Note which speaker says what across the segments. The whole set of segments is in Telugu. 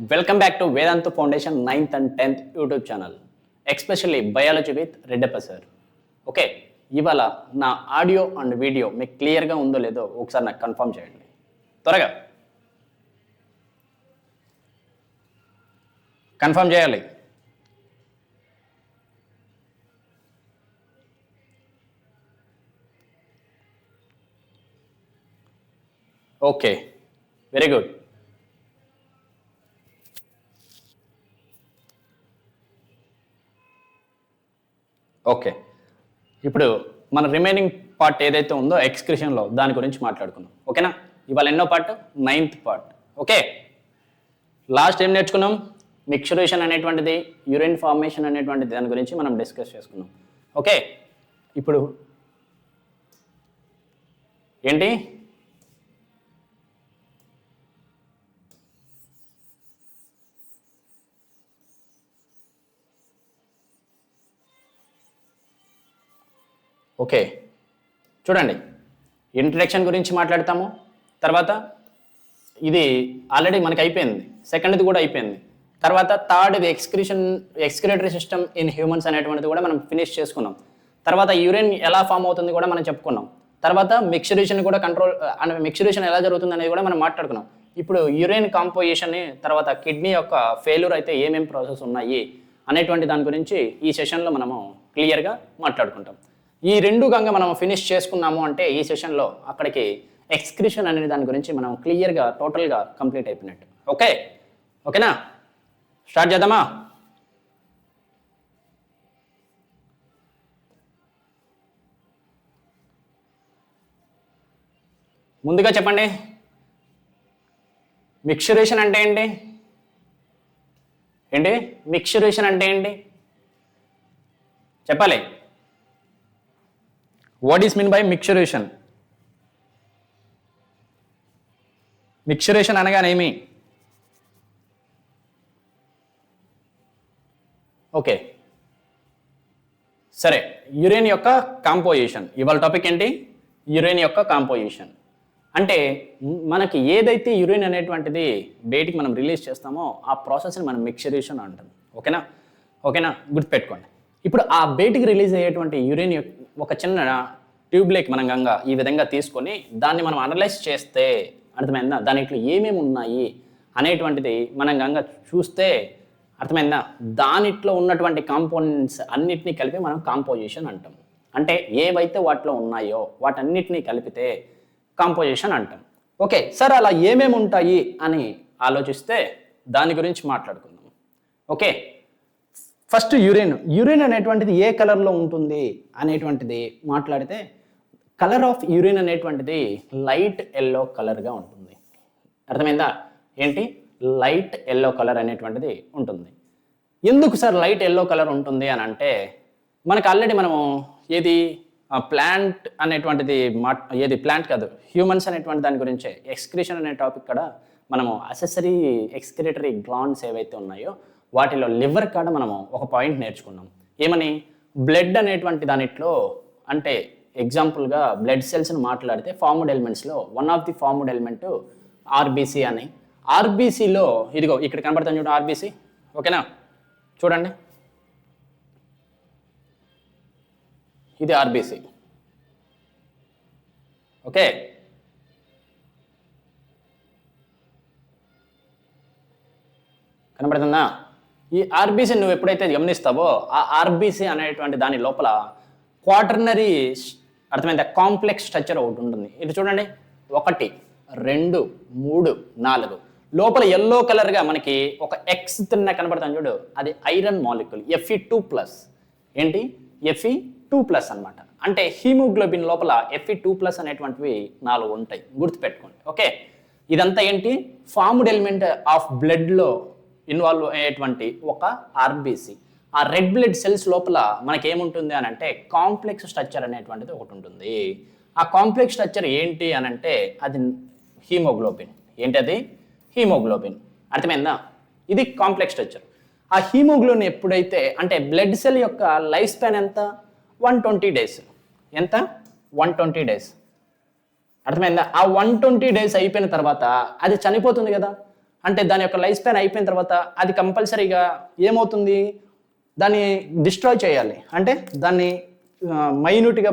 Speaker 1: Welcome back to Vedantu Foundation 9th and 10th YouTube channel, especially Biology with Reddappa sir. Okay, ఇవాళ నా ఆడియో అండ్ వీడియో మీకు క్లియర్గా ఉందో లేదో ఒకసారి నాకు కన్ఫర్మ్ చేయండి త్వరగా. కన్ఫర్మ్ చేయాలి. Okay, very good. ఓకే, ఇప్పుడు మన రిమైనింగ్ పార్ట్ ఏదైతే ఉందో ఎక్స్క్రిషన్లో దాని గురించి మాట్లాడుకుందాం. ఓకేనా? ఇవాళ ఎన్నో part? 9th part. Okay, last ఏం నేర్చుకున్నాం? మిక్చరేషన్ అనేటువంటిది, యూరిన్ ఫార్మేషన్ అనేటువంటిది దాని గురించి మనం డిస్కస్ చేసుకున్నాం. ఓకే, ఇప్పుడు ఏంటి? ఓకే, చూడండి, ఇంట్రడక్షన్ గురించి మాట్లాడతాము. తర్వాత ఇది ఆల్రెడీ మనకి అయిపోయింది, సెకండ్ది కూడా అయిపోయింది. తర్వాత థర్డ్ది ఎక్స్క్రిటరీ సిస్టమ్ ఇన్ హ్యూమన్స్ అనేటువంటిది కూడా మనం ఫినిష్ చేసుకున్నాం. తర్వాత యూరిన్ ఎలా ఫామ్ అవుతుంది కూడా మనం చెప్పుకున్నాం. తర్వాత మిక్చరేషన్ కూడా మిక్చరేషన్ ఎలా జరుగుతుంది అనేది కూడా మనం మాట్లాడుకున్నాం. ఇప్పుడు యూరిన్ కాంపోజిషన్, తర్వాత కిడ్నీ యొక్క ఫెయిల్యూర్ అయితే ఏమేమి ప్రాసెస్ ఉన్నాయి అనేటువంటి దాని గురించి ఈ సెషన్లో మనము క్లియర్గా మాట్లాడుకుంటాం. ఈ రెండు గంగ మనం ఫినిష్ చేసుకున్నాము అంటే ఈ సెషన్లో అక్కడికి ఎక్స్క్రిషన్ అనే దాని గురించి మనం క్లియర్గా టోటల్గా కంప్లీట్ అయిపోయినట్టు. ఓకే, ఓకేనా? స్టార్ట్ చేద్దామా? ముందుగా చెప్పండి, మిక్చరేషన్ అంటే ఏంటి? ఏంటి మిక్చరేషన్ అంటే ఏంటి చెప్పాలి. What is mean by micturition? Micturition అనగానేమి? ఓకే, సరే, యూరిన్ యొక్క కాంపోజిషన్. ఇవాళ టాపిక్ ఏంటి? యూరిన్ యొక్క కాంపోజిషన్. అంటే మనకి ఏదైతే యూరిన్ అనేటువంటిది బయటికి మనం రిలీజ్ చేస్తామో ఆ ప్రాసెస్ని మనం మిక్చరేషన్ అంటాం. ఓకేనా? ఓకేనా, గుర్తుపెట్టుకోండి. ఇప్పుడు ఆ బయటికి రిలీజ్ అయ్యేటువంటి యూరిన్ ఒక చిన్న ట్యూబ్లోకి మనం గంగా ఈ విధంగా తీసుకొని దాన్ని మనం అనలైజ్ చేస్తే అర్థమైందా, దానిట్లో ఏమేమి ఉన్నాయి అనేటువంటిది మనం గంగా చూస్తే అర్థమైందా, దానిట్లో ఉన్నటువంటి కాంపోనెంట్స్ అన్నిటినీ కలిపి మనం కాంపోజిషన్ అంటాం. అంటే ఏవైతే వాటిలో ఉన్నాయో వాటన్నిటినీ కలిపితే కాంపోజిషన్ అంటాం. ఓకే సార్, అలా ఏమేమి ఉంటాయి అని ఆలోచిస్తే దాని గురించి మాట్లాడుకుందాం. ఓకే, ఫస్ట్ యూరిన్ అనేటువంటిది ఏ కలర్లో ఉంటుంది అనేటువంటిది మాట్లాడితే, కలర్ ఆఫ్ యూరిన్ అనేటువంటిది లైట్ ఎల్లో కలర్గా ఉంటుంది. అర్థమైందా? ఏంటి? లైట్ ఎల్లో కలర్ అనేటువంటిది ఉంటుంది. ఎందుకు సార్ లైట్ ఎల్లో కలర్ ఉంటుంది అని అంటే, మనకు ఆల్రెడీ మనము ఏది ప్లాంట్ అనేటువంటిది ఏది ప్లాంట్ కాదు, హ్యూమన్స్ అనేటువంటి దాని గురించే ఎక్స్క్రిషన్ అనే టాపిక్ కూడా మనము అసెసరీ ఎక్స్క్రిటరీ గ్లాండ్స్ ఏవైతే ఉన్నాయో వాటిలో లివర్ కాడ మనము ఒక పాయింట్ నేర్చుకున్నాం. ఏమని? బ్లడ్ అనేటువంటి దానిట్లో, అంటే ఎగ్జాంపుల్గా బ్లడ్ సెల్స్ని మాట్లాడితే ఫార్మ్డ్ ఎలిమెంట్స్లో one of the formed element RBC అని. ఆర్బీసీలో ఇదిగో ఇక్కడ కనబడుతుంది చూడండి, ఆర్బీసీ. ఓకేనా? చూడండి, ఇది ఆర్బీసీ. ఓకే, కనబడుతుందా? ఈ ఆర్బీసీ నువ్వు ఎప్పుడైతే గమనిస్తావో ఆ ఆర్బీసీ అనేటువంటి దాని లోపల క్వాటర్నరీ, అర్థమైందా, కాంప్లెక్స్ స్ట్రక్చర్ ఒకటి ఉంటుంది. ఇది చూడండి, 1 2 3 4 లోపల ఎల్లో కలర్గా మనకి ఒక ఎక్స్ తిన్న కనబడుతుంది చూడు, అది ఐరన్ మాలిక్యూల్ Fe2+. ఏంటి? Fe2+ అనమాట. అంటే హీమోగ్లోబిన్ లోపల Fe2+ అనేటువంటివి 4 ఉంటాయి, గుర్తుపెట్టుకోండి. ఓకే, ఇదంతా ఏంటి? ఫార్మ్డ్ ఎలిమెంట్ ఆఫ్ బ్లడ్లో ఇన్వాల్వ్ అయ్యేటువంటి ఒక ఆర్బీసీ. ఆ రెడ్ బ్లడ్ సెల్స్ లోపల మనకి ఏముంటుంది అని అంటే కాంప్లెక్స్ స్ట్రక్చర్ అనేటువంటిది ఒకటి ఉంటుంది. ఆ కాంప్లెక్స్ స్ట్రక్చర్ ఏంటి అని అంటే అది హీమోగ్లోబిన్. ఏంటది? హీమోగ్లోబిన్. అర్థమైందా? ఇది కాంప్లెక్స్ స్ట్రక్చర్. ఆ హీమోగ్లోబిన్ ఎప్పుడైతే, అంటే బ్లడ్ సెల్ యొక్క లైఫ్ స్పాన్ ఎంత? 120 days. ఎంత? 120 days. అర్థమైందా? ఆ 120 days అయిపోయిన తర్వాత అది చనిపోతుంది కదా. అంటే దాని యొక్క లైఫ్ స్పాన్ అయిపోయిన తర్వాత అది కంపల్సరీగా ఏమవుతుంది, దాన్ని డిస్ట్రాయ్ చేయాలి, అంటే దాన్ని మైన్యూట్గా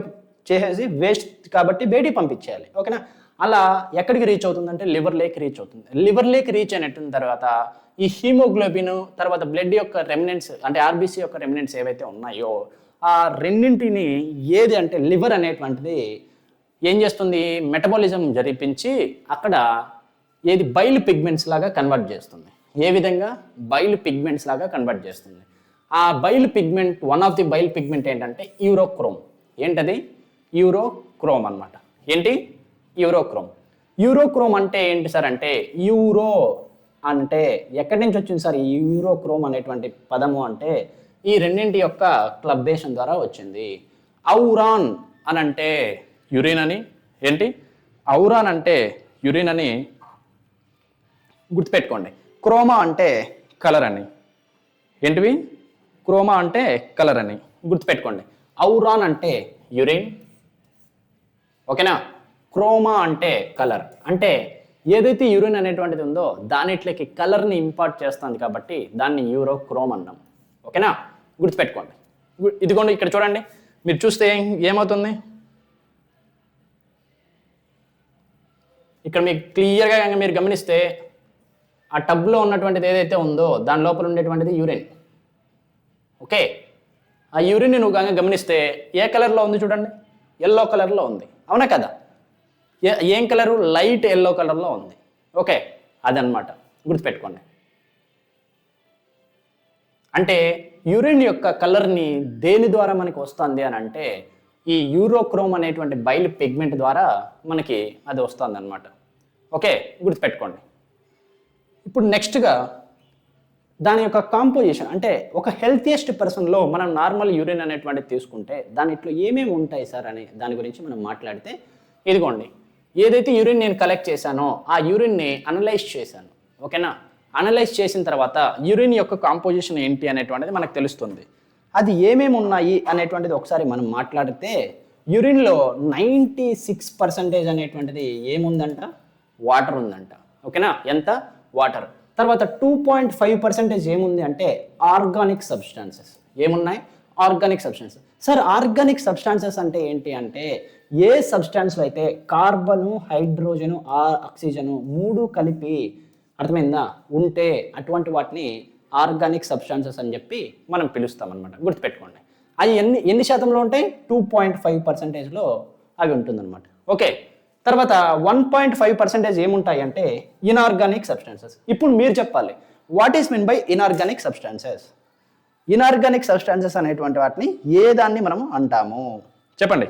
Speaker 1: చేసేసి వేస్ట్ కాబట్టి బయటికి పంపించేయాలి. ఓకేనా? అలా ఎక్కడికి రీచ్ అవుతుందంటే లివర్ లేక్ రీచ్ అవుతుంది. లివర్ లేక్ రీచ్ అయినట్టు తర్వాత ఈ హీమోగ్లోబిన్ తర్వాత బ్లడ్ యొక్క రెమినెంట్స్ అంటే ఆర్బీసీ యొక్క రెమినెంట్స్ ఏవైతే ఉన్నాయో ఆ రెండింటిని ఏది అంటే లివర్ అనేటువంటిది ఏం చేస్తుంది, మెటబాలిజం జరిపించి అక్కడ ఏది బైల్ పిగ్మెంట్స్ లాగా కన్వర్ట్ చేస్తుంది. ఏ విధంగా? బైల్ పిగ్మెంట్స్ లాగా కన్వర్ట్ చేస్తుంది. ఆ bile pigment, one of the bile pigment ఏంటంటే యూరోక్రోమ్. ఏంటది? యూరోక్రోమ్ అన్నమాట. ఏంటి? యూరోక్రోమ్. యూరోక్రోమ్ అంటే ఏంటి సార్ అంటే, యూరో అంటే ఎక్కడి నుంచి వచ్చింది సార్ ఈ యూరోక్రోమ్ అనేటువంటి పదము అంటే ఈ రెండింటి యొక్క క్లబ్బేషన్ ద్వారా వచ్చింది. ఔరాన్ అని అంటే యురిన్ అని, ఏంటి ఔరాన్ అంటే యురిన్ అని గుర్తుపెట్టుకోండి. క్రోమా అంటే కలర్ అని, ఏంటివి క్రోమా అంటే కలర్ అని గుర్తుపెట్టుకోండి. ఔరాన్ అంటే యురిన్, ఓకేనా? క్రోమా అంటే కలర్, అంటే ఏదైతే యూరిన్ అనేటువంటిది ఉందో దానిట్లోకి కలర్ని ఇంపార్ట్ చేస్తుంది కాబట్టి దాన్ని యూరోక్రోమ్ అన్నాం. ఓకేనా? గుర్తుపెట్టుకోండి. ఇదిగోండి ఇక్కడ చూడండి, మీరు చూస్తే ఏమవుతుంది, ఇక్కడ మీకు క్లియర్గా మీరు గమనిస్తే ఆ టబ్లో ఉన్నటువంటిది ఏదైతే ఉందో దాని లోపల ఉండేటువంటిది యూరిన్. ఓకే, ఆ యూరిన్ని నువ్వు గమనిస్తే ఏ కలర్లో ఉంది చూడండి, ఎల్లో కలర్లో ఉంది, అవునా కదా? ఏం కలరు? లైట్ ఎల్లో కలర్లో ఉంది. ఓకే, అదనమాట, గుర్తుపెట్టుకోండి. అంటే యూరిన్ యొక్క కలర్ని దేని ద్వారా మనకి వస్తుంది అని అంటే ఈ యూరోక్రోమ్ అనేటువంటి బైల్ పిగ్మెంట్ ద్వారా మనకి అది వస్తుంది అనమాట. ఓకే, గుర్తుపెట్టుకోండి. ఇప్పుడు నెక్స్ట్గా దాని యొక్క కాంపోజిషన్, అంటే ఒక హెల్తియెస్ట్ పర్సన్లో మనం నార్మల్ యూరిన్ అనేటువంటిది తీసుకుంటే దానిట్లో ఏమేమి ఉంటాయి సార్ అని దాని గురించి మనం మాట్లాడితే, ఇదిగోండి ఏదైతే యూరిన్ నేను కలెక్ట్ చేశానో ఆ యూరిన్ని అనలైజ్ చేశాను. ఓకేనా? అనలైజ్ చేసిన తర్వాత యూరిన్ యొక్క కాంపోజిషన్ ఏంటి అనేటువంటిది మనకు తెలుస్తుంది. అది ఏమేమి ఉన్నాయి అనేటువంటిది ఒకసారి మనం మాట్లాడితే యూరిన్లో 96% అనేటువంటిది ఏముందంట? వాటర్ ఉందంట. ఓకేనా? ఎంత? వాటర్. తర్వాత 2.5% ఏముంది అంటే ఆర్గానిక్ సబ్స్టాన్సెస్. ఏమున్నాయి? Organic substances. Sir organic substances అంటే ఏంటి అంటే ఏ సబ్స్టాన్స్లో అయితే కార్బను, హైడ్రోజను, ఆక్సిజను మూడు కలిపి, అర్థమైందా, ఉంటే అటువంటి వాటిని ఆర్గానిక్ సబ్స్టాన్సెస్ అని చెప్పి మనం పిలుస్తాం అనమాట. గుర్తుపెట్టుకోండి. అవి ఎన్ని శాతంలో ఉంటాయి? 2.5%లో అవి ఉంటుందన్నమాట. ఓకే, తర్వాత 1.5% ఏముంటాయి అంటే ఇన్ఆర్గానిక్ సబ్స్టాన్సెస్. ఇప్పుడు మీరు చెప్పాలి, what is mean by inorganic substances? Inorganic substances అనేటువంటి వాటిని ఏ దాన్ని మనము అంటాము చెప్పండి.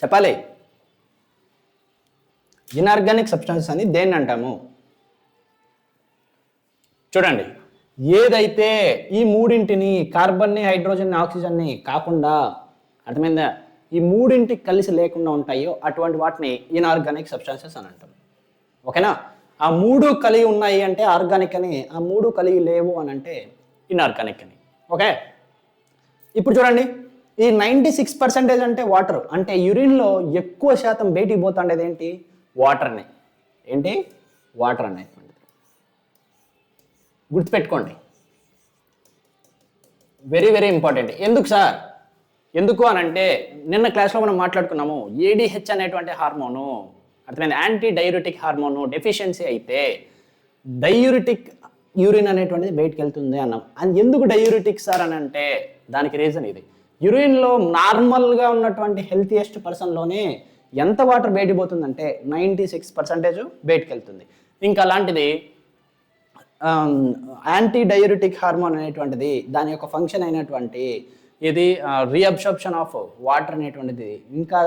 Speaker 1: చెప్పాలి. ఇన్ఆర్గానిక్ సబ్స్టాన్సెస్ అని దేన్ని అంటాము? చూడండి, ఏదైతే ఈ మూడింటిని కార్బన్ని, హైడ్రోజన్ని, ఆక్సిజన్ని కాకుండా, అర్థమైందా, ఈ మూడింటికి కలిసి లేకుండా ఉంటాయో అటువంటి వాటిని ఇన్ఆర్గానిక్ సబ్స్టాన్సెస్ అని అంటాం. ఓకేనా? ఆ మూడు కలిగి ఉన్నాయి అంటే ఆర్గానిక్ అని, ఆ మూడు కలిగి లేవు అని అంటే ఇన్ఆర్గానిక్ అని. ఓకే, ఇప్పుడు చూడండి, ఈ 96% అంటే వాటర్, అంటే యూరిన్లో ఎక్కువ శాతం బయటికి పోతుండేది ఏంటి? వాటర్ని. ఏంటి? వాటర్ అనేటువంటిది. గుర్తుపెట్టుకోండి, వెరీ వెరీ ఇంపార్టెంట్. ఎందుకు సార్? ఎందుకు అని అంటే నిన్న క్లాస్లో మనం మాట్లాడుకున్నాము, ఏడిహెచ్ అనేటువంటి హార్మోను, అర్థమైంది, యాంటీ డయూరిటిక్ హార్మోను డెఫిషియన్సీ అయితే డయూరిటిక్ యూరిన్ అనేటువంటిది బయటికి వెళ్తుంది అన్నాం. అది ఎందుకు డయూరిటిక్ సార్ అని అంటే దానికి రీజన్ ఇది. యూరిన్లో నార్మల్గా ఉన్నటువంటి హెల్తియెస్ట్ పర్సన్లోనే ఎంత వాటర్ బయటికి పోతుందంటే 96% బయటికి వెళ్తుంది. ఇంకా అలాంటిది యాంటీ డయూరిటిక్ హార్మోన్ అనేటువంటిది దాని యొక్క ఫంక్షన్ అయినటువంటి ఇది రీఅబ్సార్ప్షన్ ఆఫ్ వాటర్ అనేటువంటిది ఇంకా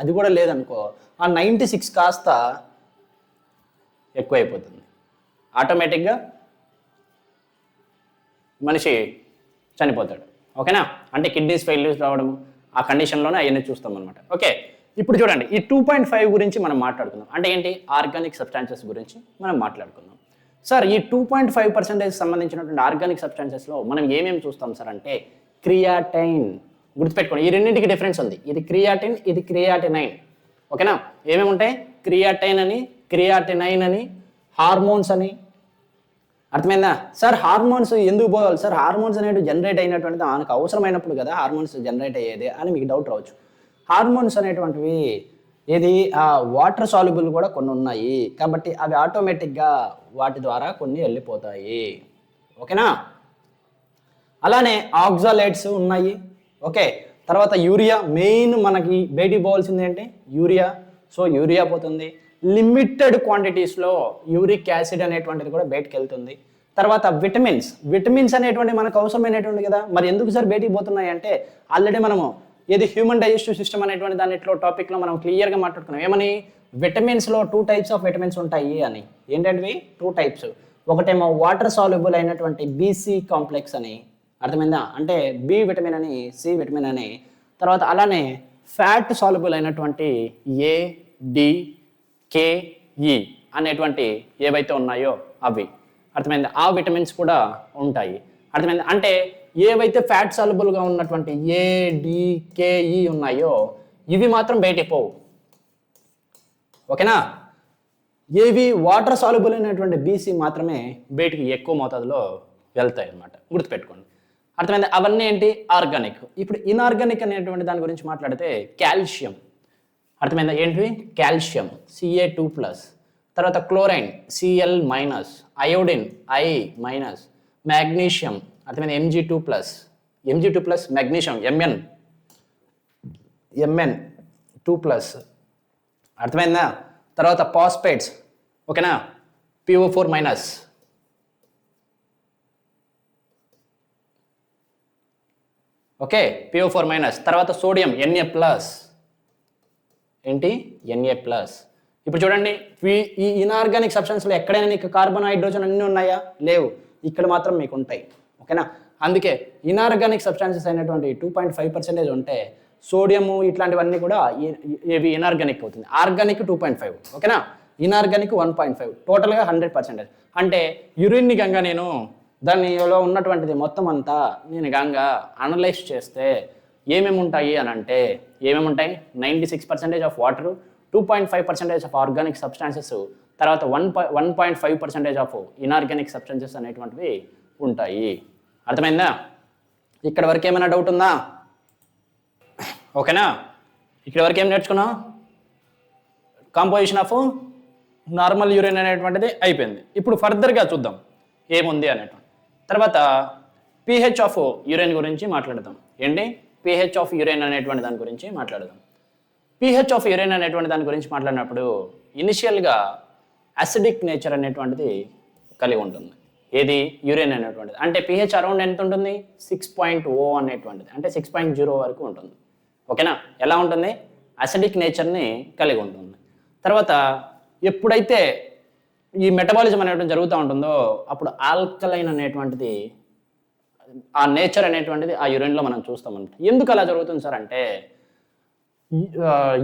Speaker 1: అది కూడా లేదనుకో, ఆ 96 కాస్త ఎక్కువైపోతుంది. ఆటోమేటిక్గా మనిషి చనిపోతాడు. ఓకేనా, అంటే కిడ్నీస్ ఫెయిల్యూర్స్ రావడం ఆ కండిషన్లోనే అవన్నీ చూస్తాం అనమాట. ఓకే, ఇప్పుడు చూడండి ఈ 2.5 గురించి మనం మాట్లాడుకుందాం. అంటే ఏంటి, ఆర్గానిక్ సబ్స్టాన్సెస్ గురించి మనం మాట్లాడుకుందాం. సార్ ఈ 2.5% సంబంధించినటువంటి ఆర్గానిక్ సబ్స్టాన్సెస్లో మనం ఏమేమి చూస్తాం సార్ అంటే క్రియాటైన్. గుర్తుపెట్టుకోండి, ఈ రెండింటికి డిఫరెన్స్ ఉంది. ఇది క్రియాటిన్, ఇది క్రియాటినైన్. ఓకేనా, ఏమేమి ఉంటాయి, క్రియాటైన్ అని, క్రియాటినైన్ అని, హార్మోన్స్ అని. అర్థమైందా సార్? హార్మోన్స్ ఎందుకు పోవాలి సార్? హార్మోన్స్ అనేవి జనరేట్ అయినటువంటిది మనకు అవసరమైనప్పుడు కదా హార్మోన్స్ జనరేట్ అయ్యేది అని మీకు డౌట్ రావచ్చు. హార్మోన్స్ అనేటువంటివి ఏది వాటర్ సాల్యుబుల్ కూడా కొన్ని ఉన్నాయి కాబట్టి అవి ఆటోమేటిక్గా వాటి ద్వారా కొన్ని వెళ్ళిపోతాయి. ఓకేనా, అలానే ఆక్సాలేట్స్ ఉన్నాయి. ఓకే, తర్వాత యూరియా, మెయిన్ మనకి బయటికి పోవాల్సింది ఏంటి, యూరియా. సో యూరియా పోతుంది. లిమిటెడ్ క్వాంటిటీస్లో యూరిక్ యాసిడ్ అనేటువంటిది కూడా బయటకు వెళ్తుంది. తర్వాత విటమిన్స్ అనేటువంటి మనకు అవసరమైనటువంటి కదా, మరి ఎందుకు సార్ బయటికి పోతున్నాయి అంటే ఆల్రెడీ మనము ఏది హ్యూమన్ డైజెస్టివ్ సిస్టమ్ అనేటువంటి దానిట్లో టాపిక్లో మనం క్లియర్గా మాట్లాడుకున్నాం. ఏమని, విటమిన్స్లో 2 types ఆఫ్ విటమిన్స్ ఉంటాయి అని. ఏంటంటే 2 types. ఒకటేమో వాటర్ సాల్యుబుల్ అయినటువంటి బీసీ కాంప్లెక్స్ అని, అర్థమైందా, అంటే బి విటమిన్ అని, సి విటమిన్ అని. తర్వాత అలానే ఫ్యాట్ సాల్యుబుల్ అయినటువంటి ఏ, డి, కే, ఈ అనేటువంటి ఏవైతే ఉన్నాయో అవి. అర్థమైందా, ఆ విటమిన్స్ కూడా ఉంటాయి. అర్థమైందా, అంటే ఏవైతే ఫ్యాట్ సాల్యుబుల్గా ఉన్నటువంటి ఏ, డి, కే, ఈ ఉన్నాయో ఇవి మాత్రం బయటికి పోవు. ఓకేనా, ఏవి వాటర్ సాల్యుబుల్ అయినటువంటి బీసీ మాత్రమే బయటికి ఎక్కువ మోతాదులో వెళ్తాయి అన్నమాట. గుర్తుపెట్టుకోండి. అర్థమైంది, అవన్నీ ఏంటి, ఆర్గానిక్. ఇప్పుడు ఇన్ఆర్గానిక్ అనేటువంటి దాని గురించి మాట్లాడితే కాల్షియం. అర్థమైందా, ఏంటివి, కాల్షియం Ca2+, తర్వాత chlorine Cl-, iodine I-, magnesium అర్థమైంది Mg2+, మ్యాగ్నీషియం Mn2+, అర్థమైందా. తర్వాత పాస్పేట్స్, ఓకేనా, PO4-, ఓకే, PO4-. తర్వాత సోడియం Na+, ఏంటి, Na+. ఇప్పుడు చూడండి, ఈ ఇన్ఆర్గానిక్ సబ్స్టెన్స్లో ఎక్కడైనా నీకు కార్బన్, హైడ్రోజన్ అన్నీ ఉన్నాయా, లేవు. ఇక్కడ మాత్రం మీకు ఉంటాయి. ఓకేనా, అందుకే ఇన్ఆర్గానిక్ సబ్స్టాన్సెస్ అయినటువంటి 2.5% ఉంటే సోడియము ఇట్లాంటివన్నీ కూడా ఇవి ఇన్ఆర్గానిక్ అవుతుంది. ఆర్గానిక్ 2.5, ఓకేనా, ఇన్ఆర్గానిక్ 1.5, టోటల్గా 100%. అంటే యూరిన్ని గంగా నేను దానిలో ఉన్నటువంటిది మొత్తం అంతా నేను గంగా అనలైజ్ చేస్తే ఏమేమి ఉంటాయి అని అంటే ఏమేమి ఉంటాయి, 96% of water, 2.5% of organic substances, తర్వాత 1.5% ఆఫ్ ఇన్ఆర్గానిక్ సబ్స్టాన్సెస్ అనేటువంటివి ఉంటాయి. అర్థమైందా? ఇక్కడ వరకు ఏమైనా డౌట్ ఉందా? ఓకేనా, ఇక్కడ వరకు ఏం నేర్చుకున్నాం, కాంపోజిషన్ ఆఫ్ నార్మల్ యూరిన్ అనేటువంటిది అయిపోయింది. ఇప్పుడు ఫర్దర్గా చూద్దాం ఏముంది అనేటువంటి. తర్వాత pH ఆఫ్ యూరిన్ గురించి మాట్లాడదాం. ఏంటి, pH ఆఫ్ యూరిన్ అనేటువంటి దాని గురించి మాట్లాడదాం. pH ఆఫ్ యూరిన్ అనేటువంటి దాని గురించి మాట్లాడినప్పుడు ఇనిషియల్గా అసిడిక్ నేచర్ అనేటువంటిది కలిగి ఉంటుంది. ఏది, యూరిన్ అనేటువంటిది. అంటే pH అరౌండ్ ఎంత ఉంటుంది, 6.0 అనేటువంటిది, అంటే 6.0 వరకు ఉంటుంది. ఓకేనా, ఎలా ఉంటుంది, అసిడిక్ నేచర్ని కలిగి ఉంటుంది. తర్వాత ఎప్పుడైతే ఈ మెటబాలిజం అనేటువంటి జరుగుతూ ఉంటుందో అప్పుడు ఆల్కలైన్ అనేటువంటిది, ఆ నేచర్ అనేటువంటిది ఆ యూరిన్లో మనం చూస్తామన్నమాట. ఎందుకు అలా జరుగుతుంది సార్ అంటే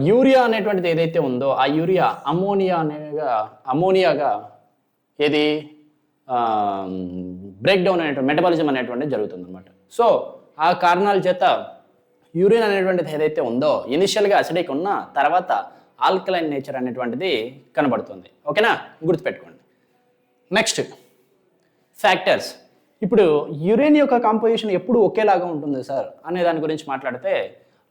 Speaker 1: యూరియా అనేటువంటిది ఏదైతే ఉందో ఆ యూరియా అమోనియాగా ఏది బ్రేక్ డౌన్ అనేటువంటి మెటబాలిజం అనేటువంటిది జరుగుతుంది అనమాట. సో ఆ కారణాల చేత యూరిన్ అనేటువంటిది ఏదైతే ఉందో ఇనిషియల్గా అసిడిక్ ఉన్న తర్వాత ఆల్కలైన్ నేచర్ అనేటువంటిది కనబడుతుంది. ఓకేనా, గుర్తుపెట్టుకోండి. Next factors. ఇప్పుడు యూరిన్ యొక్క కాంపోజిషన్ ఎప్పుడు ఒకేలాగా ఉంటుంది సార్ అనే దాని గురించి మాట్లాడితే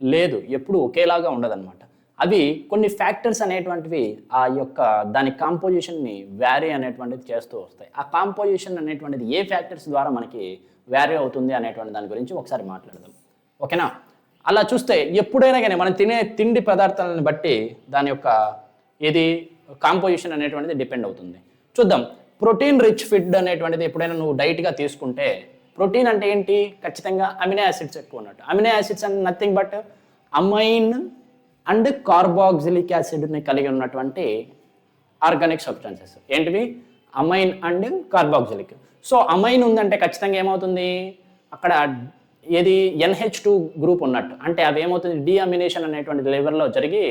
Speaker 1: లేదు, ఎప్పుడు ఒకేలాగా ఉండదన్నమాట. అవి కొన్ని ఫ్యాక్టర్స్ అనేటువంటివి ఆ యొక్క దాని కాంపోజిషన్ని వ్యారీ అనేటువంటిది చేస్తూ వస్తాయి. ఆ కాంపోజిషన్ అనేటువంటిది ఏ ఫ్యాక్టర్స్ ద్వారా మనకి వ్యారీ అవుతుంది అనేటువంటి దాని గురించి ఒకసారి మాట్లాడదాం. ఓకేనా, అలా చూస్తే ఎప్పుడైనా కానీ మనం తినే తిండి పదార్థాలను బట్టి దాని యొక్క ఏది కాంపోజిషన్ అనేటువంటిది డిపెండ్ అవుతుంది. చూద్దాం, ప్రోటీన్ రిచ్ ఫుడ్ అనేటువంటిది ఎప్పుడైనా నువ్వు డైట్గా తీసుకుంటే, ప్రోటీన్ అంటే ఏంటి, ఖచ్చితంగా అమినో యాసిడ్స్ ఎక్కువ ఉన్నట్టు. Amino acids and nothing but amine and carboxylic యాసిడ్ని కలిగి ఉన్నటువంటి ఆర్గానిక్ సబ్స్టాన్సెస్. ఏంటివి, amine and carboxylic. So amine ఉందంటే ఖచ్చితంగా ఏమవుతుంది, అక్కడ ఏది NH2 గ్రూప్ ఉన్నట్టు. అంటే అవి ఏమవుతుంది, డీఅమినేషన్ అనేటువంటి లెవెల్లో జరిగి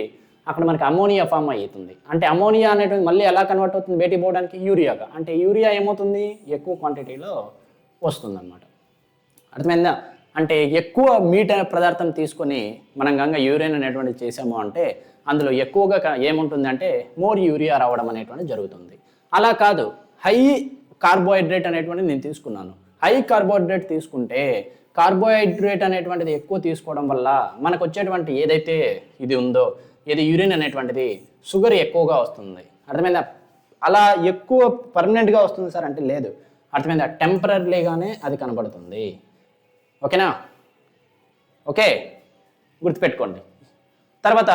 Speaker 1: అక్కడ మనకి అమోనియా ఫామ్ అవుతుంది. అంటే అమోనియా అనేటువంటి మళ్ళీ ఎలా కన్వర్ట్ అవుతుంది బయటికి పోవడానికి, యూరియాగా. అంటే యూరియా ఏమవుతుంది, ఎక్కువ క్వాంటిటీలో వస్తుందన్నమాట. అర్థమైందా? అంటే ఎక్కువ మీట్ అనే పదార్థం తీసుకొని మనం గంగా యూరియన్ అనేటువంటిది చేసాము అంటే అందులో ఎక్కువగా ఏముంటుంది అంటే మోర్ యూరియా రావడం అనేటువంటిది జరుగుతుంది. అలా కాదు, హై కార్బోహైడ్రేట్ అనేటువంటిది నేను తీసుకున్నాను. హై కార్బోహైడ్రేట్ తీసుకుంటే కార్బోహైడ్రేట్ అనేటువంటిది ఎక్కువ తీసుకోవడం వల్ల మనకు వచ్చేటువంటి ఏదైతే ఇది ఉందో, ఏది యూరిన్ అనేటువంటిది షుగర్ ఎక్కువగా వస్తుంది. అర్థమైందా? అలా ఎక్కువ పర్మనెంట్గా వస్తుంది సార్ అంటే లేదు. అర్థమైందా? టెంపరీగానే అది కనబడుతుంది. ఓకేనా? ఓకే, గుర్తుపెట్టుకోండి. తర్వాత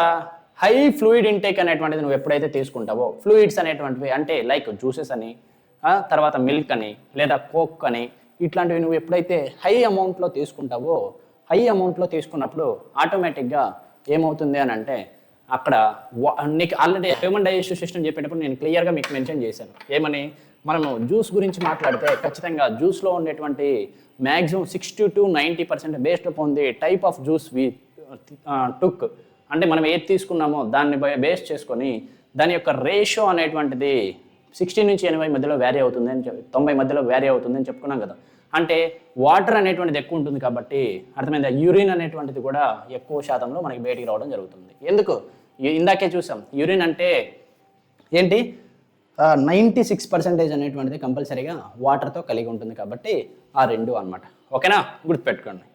Speaker 1: హై ఫ్లూయిడ్ ఇంటేక్ అనేటువంటిది నువ్వు ఎప్పుడైతే తీసుకుంటావో, ఫ్లూయిడ్స్ అనేటువంటివి అంటే లైక్ జ్యూసెస్ అని, తర్వాత మిల్క్ అని, లేదా కోక్ అని, ఇట్లాంటివి నువ్వు ఎప్పుడైతే హై అమౌంట్లో తీసుకుంటావో, హై అమౌంట్లో తీసుకున్నప్పుడు ఆటోమేటిక్గా ఏమవుతుంది అని అంటే అక్కడ నీకు ఆల్రెడీ హ్యూమన్ డైజెస్టివ్ సిస్టమ్ చెప్పేటప్పుడు నేను క్లియర్గా మీకు మెన్షన్ చేశాను. ఏమని, మనము జ్యూస్ గురించి మాట్లాడితే ఖచ్చితంగా జ్యూస్లో ఉండేటువంటి maximum 60 to 90% based upon the type of juice we took. అంటే మనం ఏది తీసుకున్నామో దాన్ని బేస్ చేసుకొని దాని యొక్క రేషియో అనేటువంటిది 60 నుంచి 80 మధ్యలో వ్యారీ అవుతుంది అని 90 మధ్యలో వ్యారీ అవుతుంది అని చెప్పుకున్నాం కదా. అంటే వాటర్ అనేటువంటిది ఎక్కువ ఉంటుంది కాబట్టి అర్థమైందా, యూరిన్ అనేటువంటిది కూడా ఎక్కువ శాతంలో మనకి బయటికి రావడం జరుగుతుంది. ఎందుకు, ఇందాకే చూసాం యూరిన్ అంటే ఏంటి, 96% అనేటువంటిది కంపల్సరీగా వాటర్తో కలిగి ఉంటుంది కాబట్టి ఆ రెండు అన్నమాట. ఓకేనా, గుర్తుపెట్టుకోండి.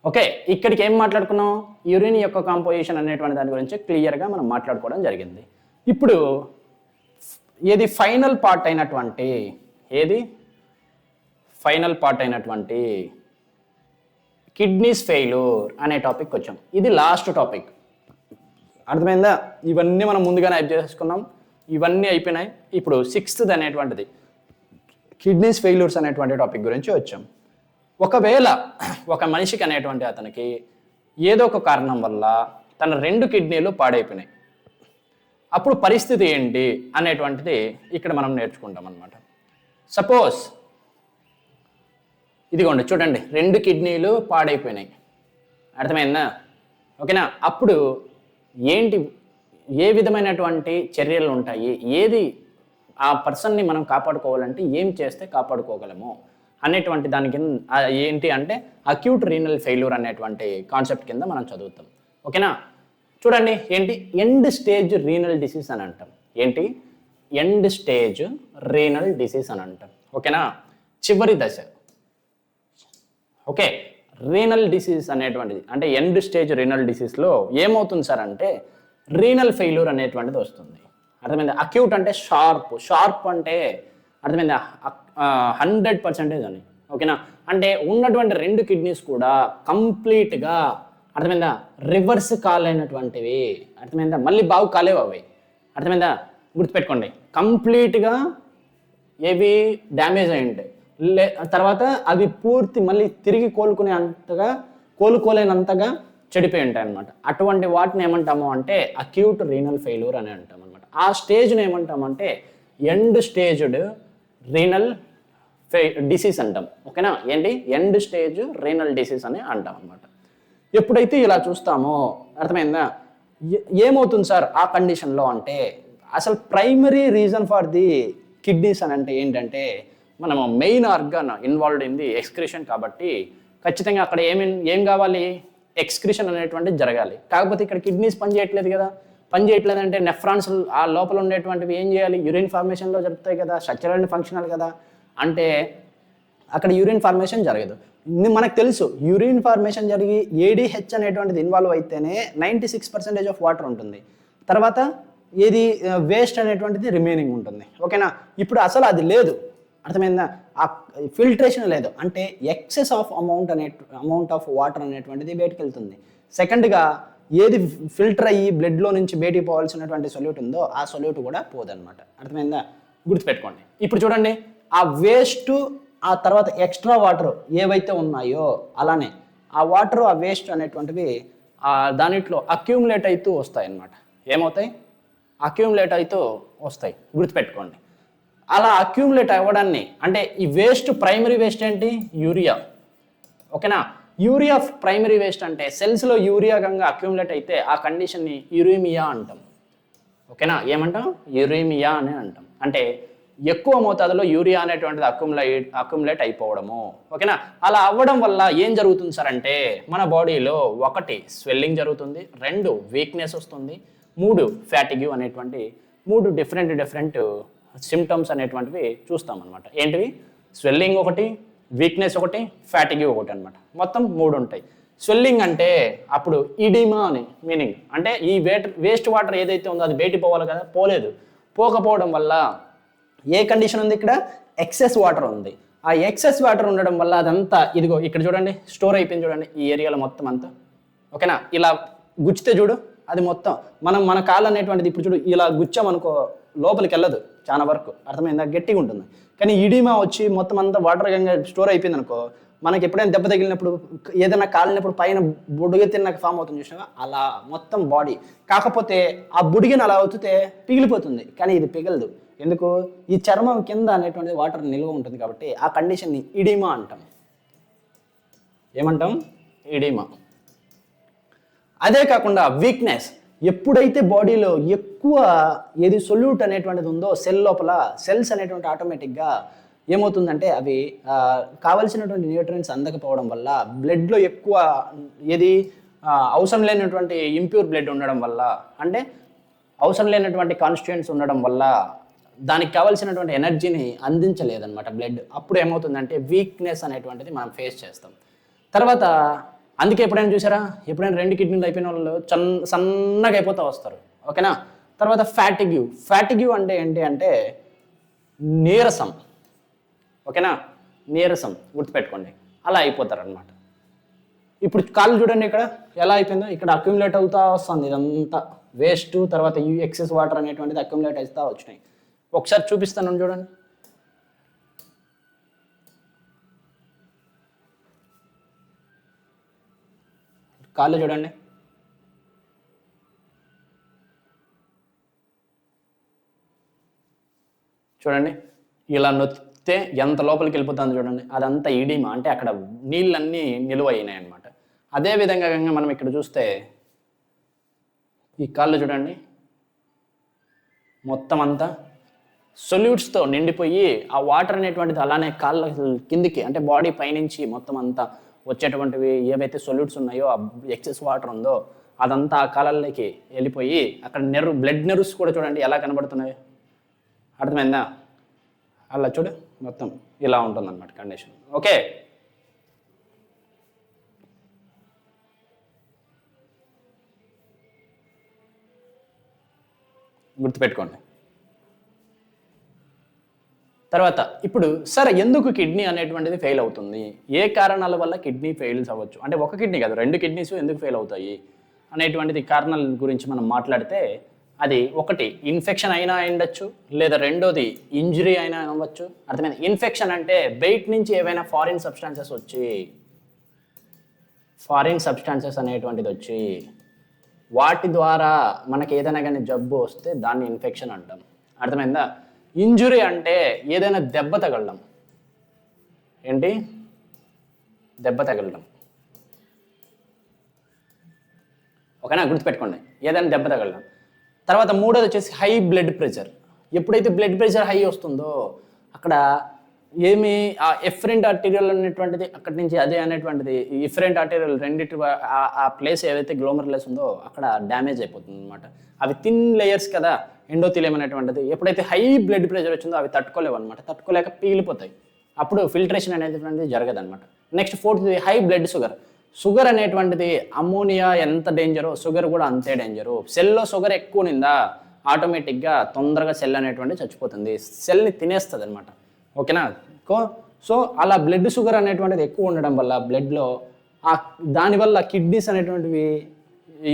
Speaker 1: ఓకే, ఇక్కడికి ఏం మాట్లాడుకున్నాం, యూరిన్ యొక్క కాంపోజిషన్ అనేటువంటి దాని గురించి క్లియర్గా మనం మాట్లాడుకోవడం జరిగింది. ఇప్పుడు ఏది ఫైనల్ పార్ట్ అయినటువంటి కిడ్నీస్ ఫెయిల్యూర్ అనే టాపిక్ వచ్చాం. ఇది లాస్ట్ టాపిక్. అర్థమైందా? ఇవన్నీ మనం ముందుగానే అయిప్ చేసుకున్నాం, ఇవన్నీ అయిపోయినాయి. ఇప్పుడు 6th అనేటువంటిది కిడ్నీస్ ఫెయిల్యూర్స్ అనేటువంటి టాపిక్ గురించి వచ్చాం. ఒకవేళ ఒక మనిషికి అనేటువంటి అతనికి ఏదో ఒక కారణం వల్ల తన 2 కిడ్నీలు పాడైపోయినాయి, అప్పుడు పరిస్థితి ఏంటి అనేటువంటిది ఇక్కడ మనం నేర్చుకుంటాం అన్నమాట. సపోజ్ ఇదిగోండి చూడండి, 2 కిడ్నీలు పాడైపోయినాయి. అర్థమైందా? ఓకేనా? అప్పుడు ఏంటి, ఏ విధమైనటువంటి చర్యలు ఉంటాయి, ఏది ఆ పర్సన్ని మనం కాపాడుకోవాలంటే ఏం చేస్తే కాపాడుకోగలము అనేటువంటి దాని కింద ఏంటి అంటే అక్యూట్ రీనల్ ఫెయిల్యూర్ అనేటువంటి కాన్సెప్ట్ కింద మనం చదువుతాం. ఓకేనా? చూడండి, ఏంటి ఎండ్ స్టేజ్ రీనల్ డిసీజ్ అని అంటాం. ఏంటి, ఎండ్ స్టేజ్ రీనల్ డిసీజ్ అని అంటాం. ఓకేనా? చివరి దశ. ఓకే, రీనల్ డిసీజ్ అనేటువంటిది అంటే ఎండ్ స్టేజ్ రీనల్ డిసీజ్లో ఏమవుతుంది సార్ అంటే రీనల్ ఫెయిల్యూర్ అనేటువంటిది వస్తుంది. అర్థమైంది? అక్యూట్ అంటే షార్ప్ అంటే అర్థమైందా, 100% అని. ఓకేనా? అంటే ఉన్నటువంటి 2 కిడ్నీస్ కూడా కంప్లీట్గా అర్థమైందా రివర్స్ కాలేనటువంటివి. అర్థమైందా? మళ్ళీ బాగు కాలేవు అవి. అర్థమైందా? గుర్తుపెట్టుకోండి, కంప్లీట్గా ఏవి డ్యామేజ్ అయి ఉంటాయి. తర్వాత అవి పూర్తి మళ్ళీ తిరిగి కోలుకోలేనంతగా చెడిపోయి ఉంటాయి అనమాట. అటువంటి వాటిని ఏమంటాము అంటే అక్యూట్ రీనల్ ఫెయిల్యూర్ అని అంటాం అనమాట. ఆ స్టేజ్ని ఏమంటామంటే ఎండ్ స్టేజ్డ్ రీనల్ డిసీజ్ అంటాం. ఓకేనా? ఏంటి, ఎండ్ స్టేజ్ రీనల్ డిసీజ్ అని అంటాం అనమాట. ఎప్పుడైతే ఇలా చూస్తామో అర్థమైందా, ఏమవుతుంది సార్ ఆ కండిషన్లో అంటే అసలు primary reason for the kidneys అని అంటే ఏంటంటే మనము main organ involved in the excretion కాబట్టి ఖచ్చితంగా అక్కడ ఏం కావాలి, ఎక్స్క్రిషన్ అనేటువంటిది జరగాలి. కాకపోతే ఇక్కడ కిడ్నీస్ పనిచేయట్లేదు కదా. పనిచేయట్లేదంటే నెఫ్రాన్స్ ఆ లోపల ఉండేటువంటివి ఏం చేయాలి, యూరిన్ ఫార్మేషన్లో జరుగుతాయి కదా, స్ట్రక్చరల్ అండ్ ఫంక్షనల్ కదా. అంటే అక్కడ యూరిన్ ఫార్మేషన్ జరగదు. మనకు తెలుసు యూరిన్ ఫార్మేషన్ జరిగి ADH అనేటువంటిది ఇన్వాల్వ్ అయితేనే 96% ఆఫ్ వాటర్ ఉంటుంది. తర్వాత ఏది వేస్ట్ అనేటువంటిది రిమైనింగ్ ఉంటుంది. ఓకేనా? ఇప్పుడు అసలు అది లేదు. అర్థమైందా? ఆ ఫిల్ట్రేషన్ లేదు అంటే excess of amount of water అనేటువంటిది బయటకు వెళ్తుంది. సెకండ్గా ఏది ఫిల్టర్ అయ్యి బ్లడ్లో నుంచి బయటికి పోవాల్సినటువంటి సొల్యూట్ ఉందో ఆ సొల్యూట్ కూడా పోదన్నమాట. అర్థమైందా? గుర్తుపెట్టుకోండి. ఇప్పుడు చూడండి, ఆ వేస్ట్ ఆ తర్వాత ఎక్స్ట్రా వాటర్ ఏవైతే ఉన్నాయో అలానే ఆ వాటర్ ఆ వేస్ట్ అనేటువంటివి దానిట్లో అక్యూములేట్ అవుతూ వస్తాయి అన్నమాట. ఏమవుతాయి, అక్యూములేట్ అవుతూ వస్తాయి. గుర్తుపెట్టుకోండి. అలా అక్యూములేట్ అవ్వడాన్ని అంటే ఈ వేస్ట్ ప్రైమరీ వేస్ట్ ఏంటి యూరియా. ఓకేనా, యూరియా ప్రైమరీ వేస్ట్ అంటే సెల్స్లో యూరియా గంగా అక్యూములేట్ అయితే ఆ కండిషన్ని యూరేమియా అంటాం. ఓకేనా, ఏమంటాం యూరేమియా అని అంటాం. అంటే ఎక్కువ మోతాదులో యూరియా అనేటువంటిది అక్యుములేట్ అయిపోవడము. ఓకేనా, అలా అవ్వడం వల్ల ఏం జరుగుతుంది సార్ అంటే మన బాడీలో 1 స్వెల్లింగ్ జరుగుతుంది, 2 వీక్నెస్ వస్తుంది, 3 ఫ్యాటిగ్యూ అనేటువంటి 3 డిఫరెంట్ సిమ్టమ్స్ అనేటువంటివి చూస్తాం అనమాట. ఏంటివి స్వెల్లింగ్ 1, వీక్నెస్ 1, ఫ్యాటిగ్యూ 1 అనమాట. మొత్తం 3 ఉంటాయి. స్వెల్లింగ్ అంటే అప్పుడు ఇడిమా అని మీనింగ్. అంటే ఈ వేస్ట్ వాటర్ ఏదైతే ఉందో అది బయటికి పోవాలి కదా, పోలేదు. పోకపోవడం వల్ల ఏ కండిషన్ ఉంది ఇక్కడ ఎక్సెస్ వాటర్ ఉంది. ఆ ఎక్సెస్ వాటర్ ఉండడం వల్ల అదంతా ఇదిగో ఇక్కడ చూడండి స్టోర్ అయిపోయింది చూడండి ఈ ఏరియాలో మొత్తం అంతా. ఓకేనా, ఇలా గుచ్చితే చూడు అది మొత్తం మన కాళ్ళు అనేటువంటిది ఇప్పుడు చూడు ఇలా గుచ్చామనుకో లోపలికి వెళ్ళదు చాలా వరకు, అర్థమైందా, గట్టిగా ఉంటుంది. కానీ ఇడిమా వచ్చి మొత్తం అంతా వాటర్ గంగా స్టోర్ అయిపోయింది అనుకో, మనకి ఎప్పుడైనా దెబ్బ తగిలినప్పుడు ఏదైనా కాలినప్పుడు పైన బుడిగ తిన్నాక ఫామ్ అవుతుంది చూసినా అలా మొత్తం బాడీ. కాకపోతే ఆ బుడిగిన అలా అవుతుంటే పిగిలిపోతుంది, కానీ ఇది పిగలదు. ఎందుకు, ఈ చర్మం కింద అనేటువంటిది వాటర్ నిల్వ ఉంటుంది కాబట్టి ఆ కండిషన్ని ఇడిమా అంటాం. ఏమంటాం ఇడిమా. అదే కాకుండా వీక్నెస్, ఎప్పుడైతే బాడీలో ఎక్కువ ఏది సొల్యూట్ అనేటువంటిది ఉందో సెల్ లోపల సెల్స్ అనేటువంటి ఆటోమేటిక్గా ఏమవుతుందంటే అవి కావలసినటువంటి న్యూట్రియన్స్ అందకపోవడం వల్ల బ్లడ్లో ఎక్కువ ఏది అవసరం లేనటువంటి ఇంప్యూర్ బ్లడ్ ఉండడం వల్ల, అంటే అవసరం లేనటువంటి కాన్స్టిట్యూయెంట్స్ ఉండడం వల్ల దానికి కావాల్సినటువంటి ఎనర్జీని అందించలేదన్నమాట బ్లడ్. అప్పుడు ఏమవుతుందంటే వీక్నెస్ అనేటువంటిది మనం ఫేస్ చేస్తాం. తర్వాత అందుకే ఎప్పుడైనా చూసారా, ఎప్పుడైనా 2 కిడ్నీలు అయిపోయిన వాళ్ళు సన్నగా అయిపోతూ వస్తారు. ఓకేనా, తర్వాత ఫ్యాటిగ్యూ అంటే ఏంటి అంటే నీరసం. ఓకేనా, నీరసం గుర్తుపెట్టుకోండి, అలా అయిపోతారు అనమాట. ఇప్పుడు కాళ్ళు చూడండి ఇక్కడ ఎలా అయిపోయిందో, ఇక్కడ అక్యుములేట్ అవుతా వస్తుంది ఇదంతా వేస్ట్, తర్వాత ఎక్సెస్ వాటర్ అనేటువంటిది అక్యుములేట్ అవుతా వచ్చినాయి. ఒకసారి చూపిస్తాను చూడండి. కాళ్ళు చూడండి, చూడండి ఇలా నొత్తితే ఎంత లోపలికి వెళ్ళిపోతుందో చూడండి, అదంతా ఇడిమా అంటే అక్కడ నీళ్ళన్నీ నిలువ అయినాయి అనమాట. అదేవిధంగా మనం ఇక్కడ చూస్తే ఈ కాళ్ళు చూడండి మొత్తం అంతా సొల్యూట్స్తో నిండిపోయి ఆ వాటర్ అనేటువంటిది అలానే కాళ్ళ కిందికి అంటే బాడీ పైనుంచి మొత్తం అంతా వచ్చేటువంటివి ఏవైతే సొల్యూట్స్ ఉన్నాయో ఆ ఎక్సెస్ వాటర్ ఉందో అదంతా ఆ కాళ్ళలోకి వెళ్ళిపోయి అక్కడ బ్లడ్ నెర్వ్స్ కూడా చూడండి ఎలా కనబడుతున్నాయి, అర్థమైందా, అలా చూడు మొత్తం ఇలా ఉంటుంది అన్నమాట కండిషన్. ఓకే, గుర్తుపెట్టుకోండి. తర్వాత ఇప్పుడు సరే ఎందుకు కిడ్నీ అనేటువంటిది ఫెయిల్ అవుతుంది, ఏ కారణాల వల్ల కిడ్నీ ఫెయిల్స్ అవ్వచ్చు, అంటే ఒక కిడ్నీ కాదు 2 కిడ్నీస్ ఎందుకు ఫెయిల్ అవుతాయి అనేటువంటిది కారణాల గురించి మనం మాట్లాడితే అది ఒకటి ఇన్ఫెక్షన్ అయినా ఉండొచ్చు, లేదా రెండోది ఇంజరీ అయినా అవ్వచ్చు. అర్థమైంది, ఇన్ఫెక్షన్ అంటే బయట నుంచి ఏవైనా ఫారిన్ సబ్స్టాన్సెస్ అనేటువంటిది వచ్చి వాటి ద్వారా మనకి ఏదైనా కానీ జబ్బు వస్తే దాన్ని ఇన్ఫెక్షన్ అంటాం. అర్థమైందా, ఇంజురీ అంటే ఏదైనా దెబ్బ తగలడం, ఏంటి దెబ్బ తగలడం. ఓకేనా, గుర్తుపెట్టుకోండి ఏదైనా దెబ్బ తగలడం. తర్వాత మూడోది వచ్చేసి హై బ్లడ్ ప్రెషర్. ఎప్పుడైతే బ్లడ్ ప్రెషర్ హై వస్తుందో అక్కడ ఏమి ఆ ఎఫరెంట్ ఆర్టీరియల్ అనేటువంటిది అక్కడి నుంచి అదే అనేటువంటిది ఎఫరెంట్ ఆర్టీరియల్ రెండింటి ఆ ప్లేస్ ఏదైతే గ్లోమరులస్ ఉందో అక్కడ డ్యామేజ్ అయిపోతుంది అనమాట. అవి థిన్ లేయర్స్ కదా ఎండోథీలియం అనేటువంటిది. ఎప్పుడైతే హై బ్లడ్ ప్రెషర్ వచ్చిందో అవి తట్టుకోలేవు అనమాట, తట్టుకోలేక పీలిపోతాయి. అప్పుడు ఫిల్టరేషన్ అనేటువంటిది జరగదనమాట. Next 4th high blood sugar అనేటువంటిది అమ్మోనియా ఎంత డేంజరో షుగర్ కూడా అంతే డేంజరు. సెల్లో షుగర్ ఎక్కువ నిందా ఆటోమేటిక్గా తొందరగా సెల్ అనేటువంటిది చచ్చిపోతుంది, సెల్ని తినేస్తుంది అనమాట. ఓకేనా, సో అలా బ్లడ్ షుగర్ అనేటువంటిది ఎక్కువ ఉండడం వల్ల బ్లడ్లో దానివల్ల కిడ్నీస్ అనేటువంటివి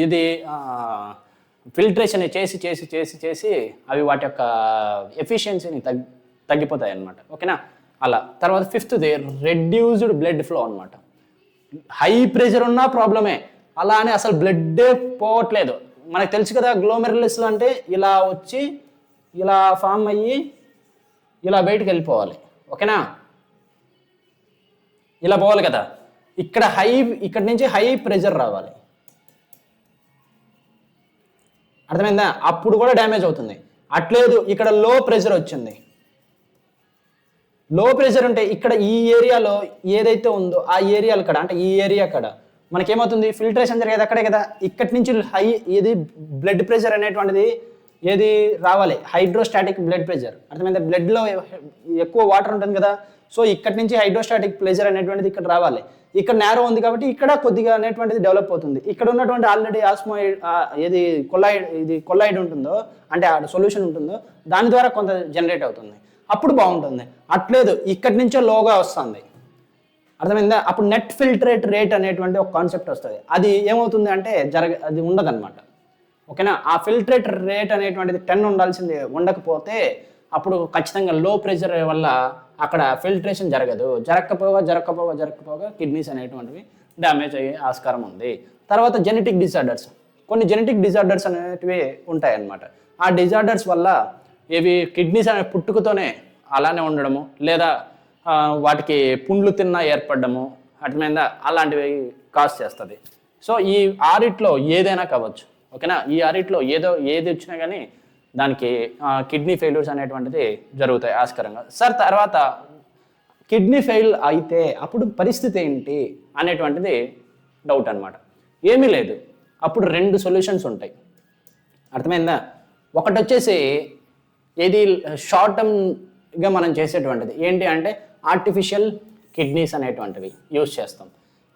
Speaker 1: ఇది ఫిల్టరేషన్ చేసి చేసి చేసి చేసి అవి వాటి యొక్క ఎఫిషియన్సీని తగ్గిపోతాయి అన్నమాట. ఓకేనా, అలా. తర్వాత 5th రెడ్యూస్డ్ బ్లడ్ ఫ్లో అనమాట. హై ప్రెషర్ ఉన్నా ప్రాబ్లమే, అలా అని అసలు బ్లడ్డే పోవట్లేదు. మనకు తెలుసు కదా గ్లోమెరులస్లో అంటే ఇలా వచ్చి ఇలా ఫామ్ అయ్యి ఇలా బయటికి వెళ్ళిపోవాలి. ఓకేనా, ఇలా పోవాలి కదా. ఇక్కడ నుంచి హై ప్రెషర్ రావాలి. అర్థమైందా? అప్పుడు కూడా డ్యామేజ్ అవుతుంది. అట్లేదు ఇక్కడ లో ప్రెషర్ వచ్చింది. లో ప్రెషర్ అంటే ఇక్కడ ఈ ఏరియాలో ఏదైతే ఉందో ఆ ఏరియాలు కడ, అంటే ఈ ఏరియా కడ మనకేమవుతుంది, ఫిల్టరేషన్ జరిగేది అక్కడే కదా. ఇక్కడి నుంచి ఇది బ్లడ్ ప్రెషర్ అనేటువంటిది ఏది రావాలి, హైడ్రోస్టాటిక్ బ్లడ్ ప్రెషర్. అర్థమైందా? బ్లడ్లో ఎక్కువ వాటర్ ఉంటుంది కదా, సో ఇక్కడి నుంచి హైడ్రోస్టాటిక్ ప్రెషర్ అనేటువంటిది ఇక్కడ రావాలి. ఇక్కడ నేరో ఉంది కాబట్టి ఇక్కడ కొద్దిగా అనేటువంటిది డెవలప్ అవుతుంది. ఇక్కడ ఉన్నటువంటి ఆల్రెడీ ఆస్మోయిడ్ ఏది కొల్లాయిడ్ ఉంటుందో, అంటే ఆ సొల్యూషన్ ఉంటుందో దాని ద్వారా కొంత జనరేట్ అవుతుంది, అప్పుడు బాగుంటుంది. అట్లేదు ఇక్కడి నుంచే లోగా వస్తుంది. అర్థమైందా? అప్పుడు నెట్ ఫిల్టరేట్ రేట్ అనేటువంటి ఒక కాన్సెప్ట్ వస్తుంది. అది ఏమవుతుంది అంటే అది ఉండదన్నమాట. ఓకేనా, ఆ ఫిల్టరేట్ రేట్ అనేటువంటిది 10 ఉండాల్సింది, ఉండకపోతే అప్పుడు ఖచ్చితంగా లో ప్రెషర్ వల్ల అక్కడ ఫిల్టరేషన్ జరగకపోగా కిడ్నీస్ అనేటువంటివి డ్యామేజ్ అయ్యే ఆస్కారం ఉంది. తర్వాత జెనెటిక్ డిజార్డర్స్, కొన్ని జెనెటిక్ డిజార్డర్స్ అనేటివి ఉంటాయన్నమాట. ఆ డిజార్డర్స్ వల్ల ఇవి కిడ్నీస్ అనే పుట్టుకతోనే అలానే ఉండడము, లేదా వాటికి పుండ్లు తిన్నా ఏర్పడము, వాటి మీద అలాంటివి కాజ్ చేస్తుంది. సో ఈ ఆరిట్లో ఏదైనా కావచ్చు. ఓకేనా, ఈ ఆరిట్లో ఏది వచ్చినా కానీ దానికి కిడ్నీ ఫెయిల్యూర్స్ అనేటువంటిది జరుగుతాయి ఆస్కారంగా. సార్ తర్వాత కిడ్నీ ఫెయిల్ అయితే అప్పుడు పరిస్థితి ఏంటి అనేటువంటిది డౌట్ అనమాట. ఏమీ లేదు, అప్పుడు 2 సొల్యూషన్స్ ఉంటాయి. అర్థమైందా? ఒకటి వచ్చేసి ఏది షార్ట్ టర్మ్గా మనం చేసేటువంటిది ఏంటి అంటే ఆర్టిఫిషియల్ కిడ్నీస్ అనేటువంటివి యూజ్ చేస్తాం.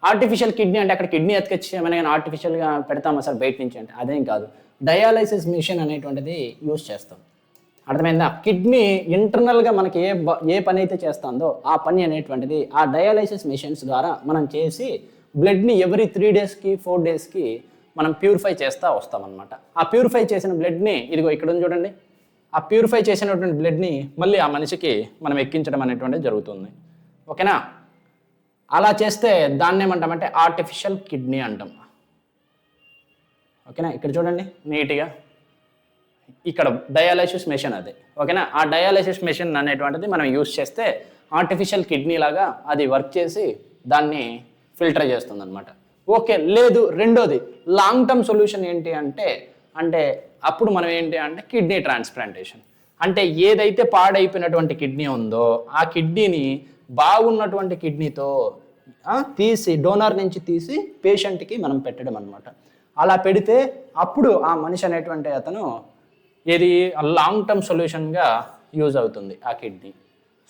Speaker 1: ఆర్టిఫిషియల్ కిడ్నీ అంటే అక్కడ కిడ్నీ ఎత్తుకొచ్చి ఏమైనా కానీ ఆర్టిఫిషియల్గా పెడతామా సార్ బయట నుంచి అంటే అదేం కాదు, డయాలైసిస్ మిషన్ అనేటువంటిది యూజ్ చేస్తాం. అర్థమైందా? కిడ్నీ ఇంటర్నల్గా మనకి ఏ పని అయితే చేస్తుందో ఆ పని అనేటువంటిది ఆ డయాలైసిస్ మిషన్స్ ద్వారా మనం చేసి బ్లడ్ని ఎవ్రీ 3 డేస్కి 4 డేస్కి మనం ప్యూరిఫై చేస్తూ వస్తామన్నమాట. ఆ ప్యూరిఫై చేసిన బ్లడ్ని ఇదిగో ఇక్కడ ఉంది చూడండి, ఆ ప్యూరిఫై చేసినటువంటి బ్లడ్ని మళ్ళీ ఆ మనిషికి మనం ఎక్కించడం అనేటువంటిది జరుగుతుంది. ఓకేనా, అలా చేస్తే దాన్ని ఏమంటామంటే ఆర్టిఫిషియల్ కిడ్నీ అంటాం. ఓకేనా, ఇక్కడ చూడండి నీట్గా, ఇక్కడ డయాలైసిస్ మెషిన్ అది. ఓకేనా, ఆ డయాలైసిస్ మెషిన్ అనేటువంటిది మనం యూస్ చేస్తే ఆర్టిఫిషియల్ కిడ్నీ లాగా అది వర్క్ చేసి దాన్ని ఫిల్టర్ చేస్తుంది అనమాట. ఓకే, లేదు రెండోది లాంగ్ టర్మ్ సొల్యూషన్ ఏంటి అంటే అప్పుడు మనం ఏంటి అంటే కిడ్నీ ట్రాన్స్ప్లాంటేషన్. అంటే ఏదైతే పాడైపోయినటువంటి కిడ్నీ ఉందో ఆ కిడ్నీని బాగున్నటువంటి కిడ్నీతో తీసి డోనర్ నుంచి తీసి పేషెంట్కి మనం పెట్టడం అనమాట. అలా పెడితే అప్పుడు ఆ మనిషి అనేటువంటి అతను ఏది లాంగ్ టర్మ్ సొల్యూషన్గా యూజ్ అవుతుంది ఆ కిడ్నీ.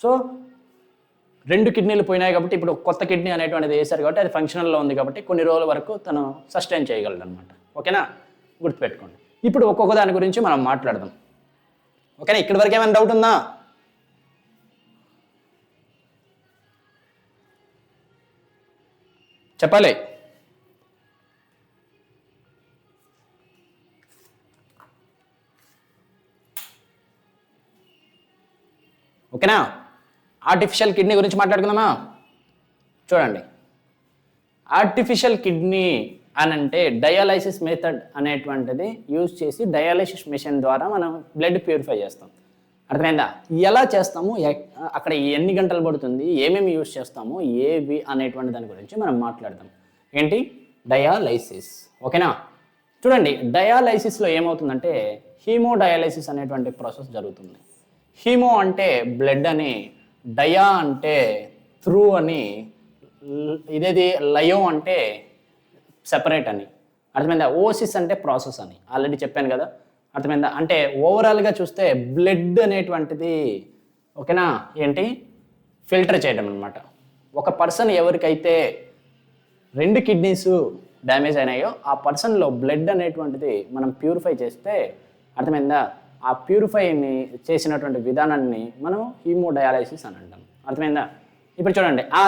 Speaker 1: సో 2 కిడ్నీలు పోయినాయి కాబట్టి ఇప్పుడు కొత్త కిడ్నీ అనేటువంటిది వేశారు కాబట్టి అది ఫంక్షనల్లో ఉంది కాబట్టి కొన్ని రోజుల వరకు తను సస్టైన్ చేయగలడు అనమాట. ఓకేనా, గుర్తుపెట్టుకోండి. ఇప్పుడు ఒక్కొక్క దాని గురించి మనం మాట్లాడదాం. ఓకేనా, ఇక్కడి వరకు ఏమైనా డౌట్ ఉందా? చెప్పాలి. ఓకేనా, ఆర్టిఫిషియల్ కిడ్నీ గురించి మాట్లాడుకుందామా? చూడండి, ఆర్టిఫిషియల్ కిడ్నీ అని అంటే డయాలైసిస్ మెథడ్ అనేటువంటిది యూజ్ చేసి డయాలైసిస్ మిషన్ ద్వారా మనం బ్లడ్ ప్యూరిఫై చేస్తాం. అర్థమైందా? ఎలా చేస్తాము, అక్కడ ఎన్ని గంటలు పడుతుంది, ఏమేమి యూజ్ చేస్తాము, ఏవి అనేటువంటి దాని గురించి మనం మాట్లాడదాం. ఏంటి డయాలైసిస్. ఓకేనా, చూడండి డయాలైసిస్లో ఏమవుతుందంటే హీమోడయాలైసిస్ అనేటువంటి ప్రాసెస్ జరుగుతుంది. హీమో అంటే బ్లడ్ అని, డయా అంటే త్రూ అని, ఇదేది లయో అంటే సెపరేట్ అని. అర్థమైందా? ఓసిస్ అంటే ప్రాసెస్ అని ఆల్రెడీ చెప్పాను కదా. అర్థమైందా? అంటే ఓవరాల్గా చూస్తే బ్లడ్ అనేటువంటిది ఓకేనా ఏంటి ఫిల్టర్ చేయడం అనమాట. ఒక పర్సన్ ఎవరికైతే 2 కిడ్నీస్ డ్యామేజ్ అయినాయో ఆ పర్సన్లో బ్లడ్ అనేటువంటిది మనం ప్యూరిఫై చేస్తే అర్థమైందా, ఆ ప్యూరిఫైని చేసినటువంటి విధానాన్ని మనం హీమోడయాలైసిస్ అని అంటాం. అర్థమైందా? ఇప్పుడు చూడండి, ఆ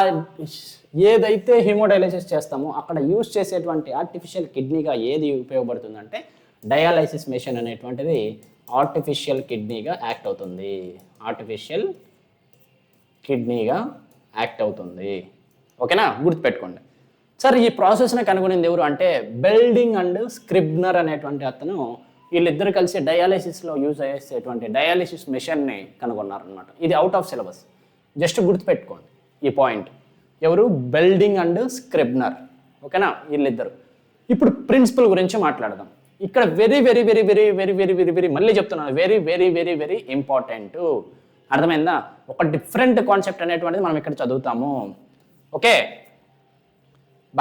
Speaker 1: ఏదైతే హీమోడయాలైసిస్ చేస్తామో అక్కడ యూజ్ చేసేటువంటి ఆర్టిఫిషియల్ కిడ్నీగా ఏది ఉపయోగపడుతుందంటే డయాలైసిస్ మెషిన్ అనేటువంటిది ఆర్టిఫిషియల్ కిడ్నీగా యాక్ట్ అవుతుంది. ఆర్టిఫిషియల్ కిడ్నీగా యాక్ట్ అవుతుంది. ఓకేనా, గుర్తుపెట్టుకోండి. సార్ ఈ ప్రాసెస్ని కనుగొనింది ఎవరు అంటే బెల్డింగ్ అండ్ స్క్రిబ్నర్ అనేటువంటి అతను వీళ్ళిద్దరు కలిసి డయాలిసిస్లో యూజ్ చేసేటువంటి డయాలిసిస్ మెషిన్ని కనుగొన్నారనమాట. ఇది అవుట్ ఆఫ్ సిలబస్, జస్ట్ గుర్తుపెట్టుకోండి ఈ పాయింట్. ఎవరు? బెల్డింగ్ అండ్ స్క్రిబ్నర్. ఓకేనా, వీళ్ళిద్దరు. ఇప్పుడు ప్రిన్సిపల్ గురించి మాట్లాడదాం. ఇక్కడ very very very very very very very very మళ్ళీ చెప్తున్నాను, very very very very important. అర్థమైందా? ఒక డిఫరెంట్ కాన్సెప్ట్ అనేటువంటిది మనం ఇక్కడ చదువుతాము. ఓకే,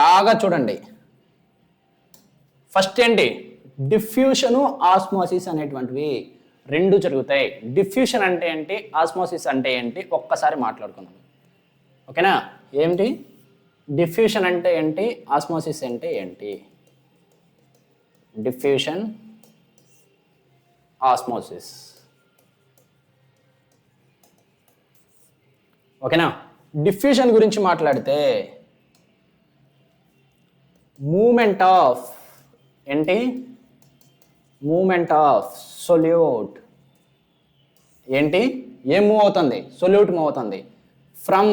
Speaker 1: బాగా చూడండి. ఫస్ట్ ఏంటి? డిఫ్యూషను ఆస్మోసిస్ అనేటువంటివి రెండు జరుగుతాయి. డిఫ్యూషన్ అంటే ఏంటి, ఆస్మోసిస్ అంటే ఏంటి, ఒక్కసారి మాట్లాడుకుందాం. ఓకేనా, ఏంటి డిఫ్యూషన్ అంటే ఏంటి, ఆస్మోసిస్ అంటే ఏంటి? Diffusion, osmosis. ఓకేనా, డిఫ్యూషన్ గురించి మాట్లాడితే మూమెంట్ ఆఫ్ ఏంటి, మూమెంట్ ఆఫ్ సొల్యూట్ ఏంటి, ఏం మూవ్ అవుతుంది? సొల్యూట్ మూవ్ అవుతుంది from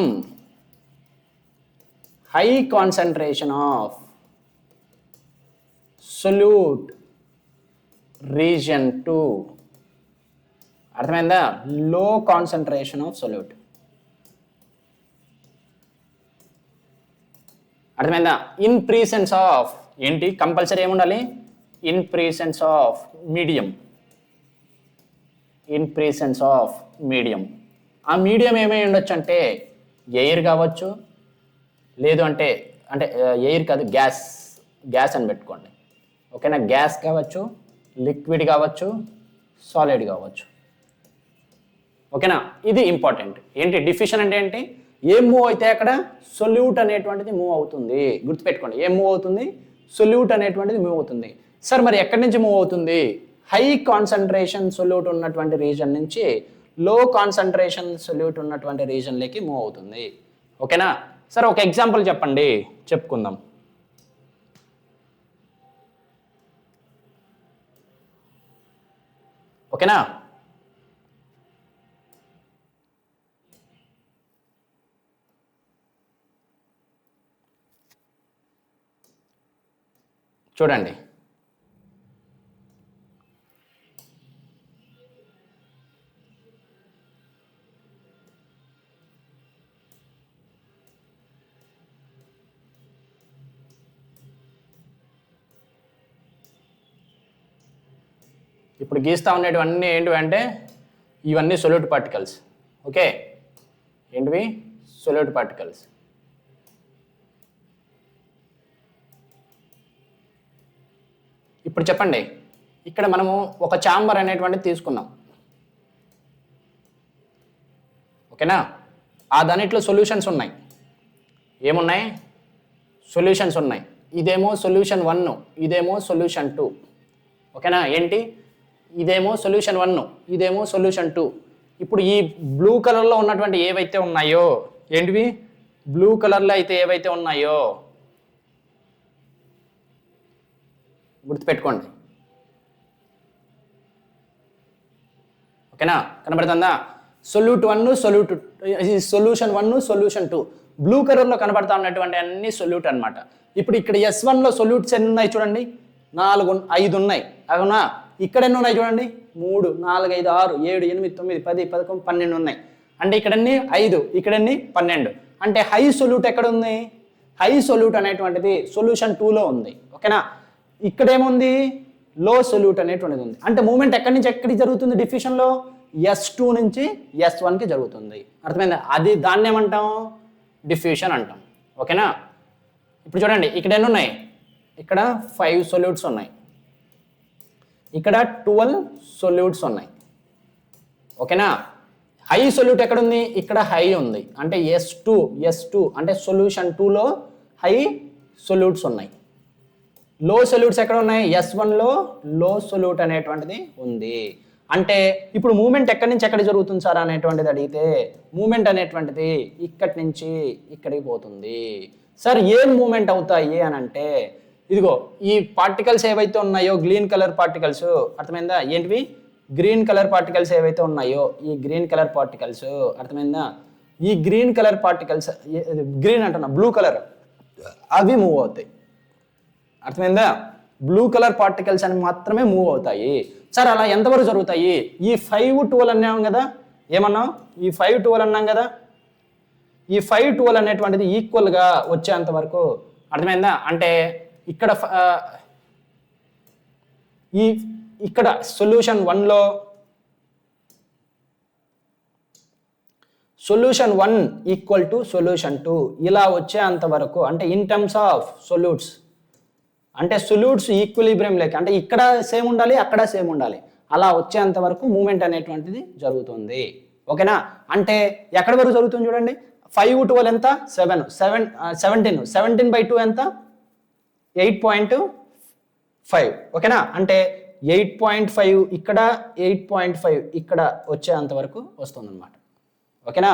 Speaker 1: high concentration of solute region to, అర్థమైందా, లో కాన్సన్ట్రేషన్ ఆఫ్ సొల్యూట్. అర్థమైందా? ఇన్ ప్రీసెన్స్ ఆఫ్ ఏంటి, కంపల్సరీ ఏముండాలి? In presence of medium. In presence of medium. ఆ మీడియం ఏమై ఉండొచ్చు అంటే ఎయిర్ కావచ్చు, లేదు అంటే ఎయిర్ కాదు, గ్యాస్ అని పెట్టుకోండి. ఓకేనా, గ్యాస్ కావచ్చు, లిక్విడ్ కావచ్చు, సాలిడ్ కావచ్చు. ఓకేనా, ఇది ఇంపార్టెంట్. ఏంటి డిఫ్యూషన్ అంటే ఏంటి? ఏం మూవ్ అయితే అక్కడ సొల్యూట్ అనేటువంటిది మూవ్ అవుతుంది. గుర్తుపెట్టుకోండి, ఏం మూవ్ అవుతుంది? సొల్యూట్ అనేటువంటిది మూవ్ అవుతుంది. సార్ మరి ఎక్కడి నుంచి మూవ్ అవుతుంది? హై కాన్సన్ట్రేషన్ సొల్యూట్ ఉన్నటువంటి రీజన్ నుంచి లో కాన్సన్ట్రేషన్ సొల్యూట్ ఉన్నటువంటి రీజన్లోకి మూవ్ అవుతుంది. ఓకేనా సార్, ఒక ఎగ్జాంపుల్ చెప్పండి, చెప్పుకుందాం. ఓకేనా, చూడండి. ఇప్పుడు గీస్తా ఉండేటివన్నీ ఏంటివంటే ఇవన్నీ సొల్యూట్ పార్టికల్స్. ఓకే, ఏంటివి? Solute particles. ఇప్పుడు చెప్పండి, ఇక్కడ మనము ఒక ఛాంబర్ అనేటువంటిది తీసుకున్నాం. ఓకేనా, ఆ దానిట్లో సొల్యూషన్స్ ఉన్నాయి. ఏమున్నాయి? సొల్యూషన్స్ ఉన్నాయి. ఇదేమో సొల్యూషన్ 1, ఇదేమో సొల్యూషన్ 2. ఓకేనా, ఏంటి? ఇదేమో సొల్యూషన్ 1, ఇదేమో సొల్యూషన్ 2. ఇప్పుడు ఈ బ్లూ కలర్లో ఉన్నటువంటి ఏవైతే ఉన్నాయో, ఏంటివి? బ్లూ కలర్లో అయితే ఏవైతే ఉన్నాయో గుర్తుపెట్టుకోండి. ఓకేనా, కనబడుతుందా? Solution 1, solution 2. బ్లూ కలర్లో కనబడతా ఉన్నటువంటి అన్ని సొల్యూట్ అనమాట. ఇప్పుడు ఇక్కడ S1లో సొల్యూట్స్ ఎన్ని ఉన్నాయి చూడండి, 4, 5 ఉన్నాయి. అవునా, ఇక్కడ ఎన్ని ఉన్నాయి చూడండి, 3, 4, 5, 6, 7, 8, 9, 10, 11, 12 ఉన్నాయి. అంటే ఇక్కడన్ని 5, ఇక్కడన్ని 12. అంటే హై సొల్యూట్ ఎక్కడ ఉంది? హై సొల్యూట్ అనేటువంటిది సొల్యూషన్ 2లో ఉంది. ఓకేనా, ఇక్కడేముంది? లో సొల్యూట్ అనేటువంటిది ఉంది. అంటే మూమెంట్ ఎక్కడి నుంచి ఎక్కడికి జరుగుతుంది? డిఫ్యూషన్లో S2 నుంచి S1కి జరుగుతుంది. అర్థమైందా? దాన్ని ఏమంటాం? డిఫ్యూషన్ అంటాం. ఓకేనా, ఇప్పుడు చూడండి, ఇక్కడ ఎన్ని ఉన్నాయి? ఇక్కడ 5 సొల్యూట్స్ ఉన్నాయి, ఇక్కడ 12 సొల్యూట్స్ ఉన్నాయి. ఓకేనా, హై సొల్యూట్ ఎక్కడ ఉంది? ఇక్కడ హై ఉంది. అంటే S2 అంటే సొల్యూషన్ 2లో హై సొల్యూట్స్ ఉన్నాయి. లో సొల్యూట్స్ ఎక్కడ ఉన్నాయి? S1లో లో సొల్యూట్ అనేటువంటిది ఉంది. అంటే ఇప్పుడు మూమెంట్ ఎక్కడి నుంచి ఎక్కడికి జరుగుతుంది సార్ అనేటువంటిది అడిగితే, మూమెంట్ అనేటువంటిది ఇక్కడి నుంచి ఇక్కడికి పోతుంది. సార్ ఏం మూమెంట్ అవుతాయి అని అంటే, ఇదిగో ఈ పార్టికల్స్ ఏవైతే ఉన్నాయో, గ్రీన్ కలర్ పార్టికల్స్, అర్థమైందా? ఏంటివి? గ్రీన్ కలర్ పార్టికల్స్ ఏవైతే ఉన్నాయో, ఈ గ్రీన్ కలర్ పార్టికల్స్, అర్థమైందా? ఈ గ్రీన్ కలర్ పార్టికల్స్, గ్రీన్ అంటున్నా, బ్లూ కలర్, అవి మూవ్ అవుతాయి. అర్థమైందా? బ్లూ కలర్ పార్టికల్స్ అని మాత్రమే మూవ్ అవుతాయి. సార్ అలా ఎంతవరకు జరుగుతాయి? ఈ 5-12 అన్నాం కదా, ఏమన్నాం? ఈ 5-12 అన్నాం కదా, ఈ 5-12 అనేటువంటిది ఈక్వల్గా వచ్చేంత వరకు, అర్థమైందా? అంటే ఇక్కడ ఇక్కడ సొల్యూషన్ 1లో సొల్యూషన్ 1 ఈక్వల్ టు సొల్యూషన్ 2 ఇలా వచ్చేంత వరకు, అంటే ఇన్ టర్మ్స్ ఆఫ్ సొల్యూట్స్, అంటే సొల్యూట్స్ ఈక్విలిబ్రియం లేక, అంటే ఇక్కడ సేమ్ ఉండాలి, అక్కడ సేమ్ ఉండాలి, అలా వచ్చేంత వరకు మూమెంట్ అనేటువంటిది జరుగుతుంది. ఓకేనా? అంటే ఎక్కడి వరకు జరుగుతుంది చూడండి. 5-12 ఎంత? 17/2 ఎంత? 8.5. ఓకేనా? అంటే 8.5 ఇక్కడ, 8.5 ఇక్కడ వచ్చేంత వరకు వస్తుంది అనమాట. ఓకేనా?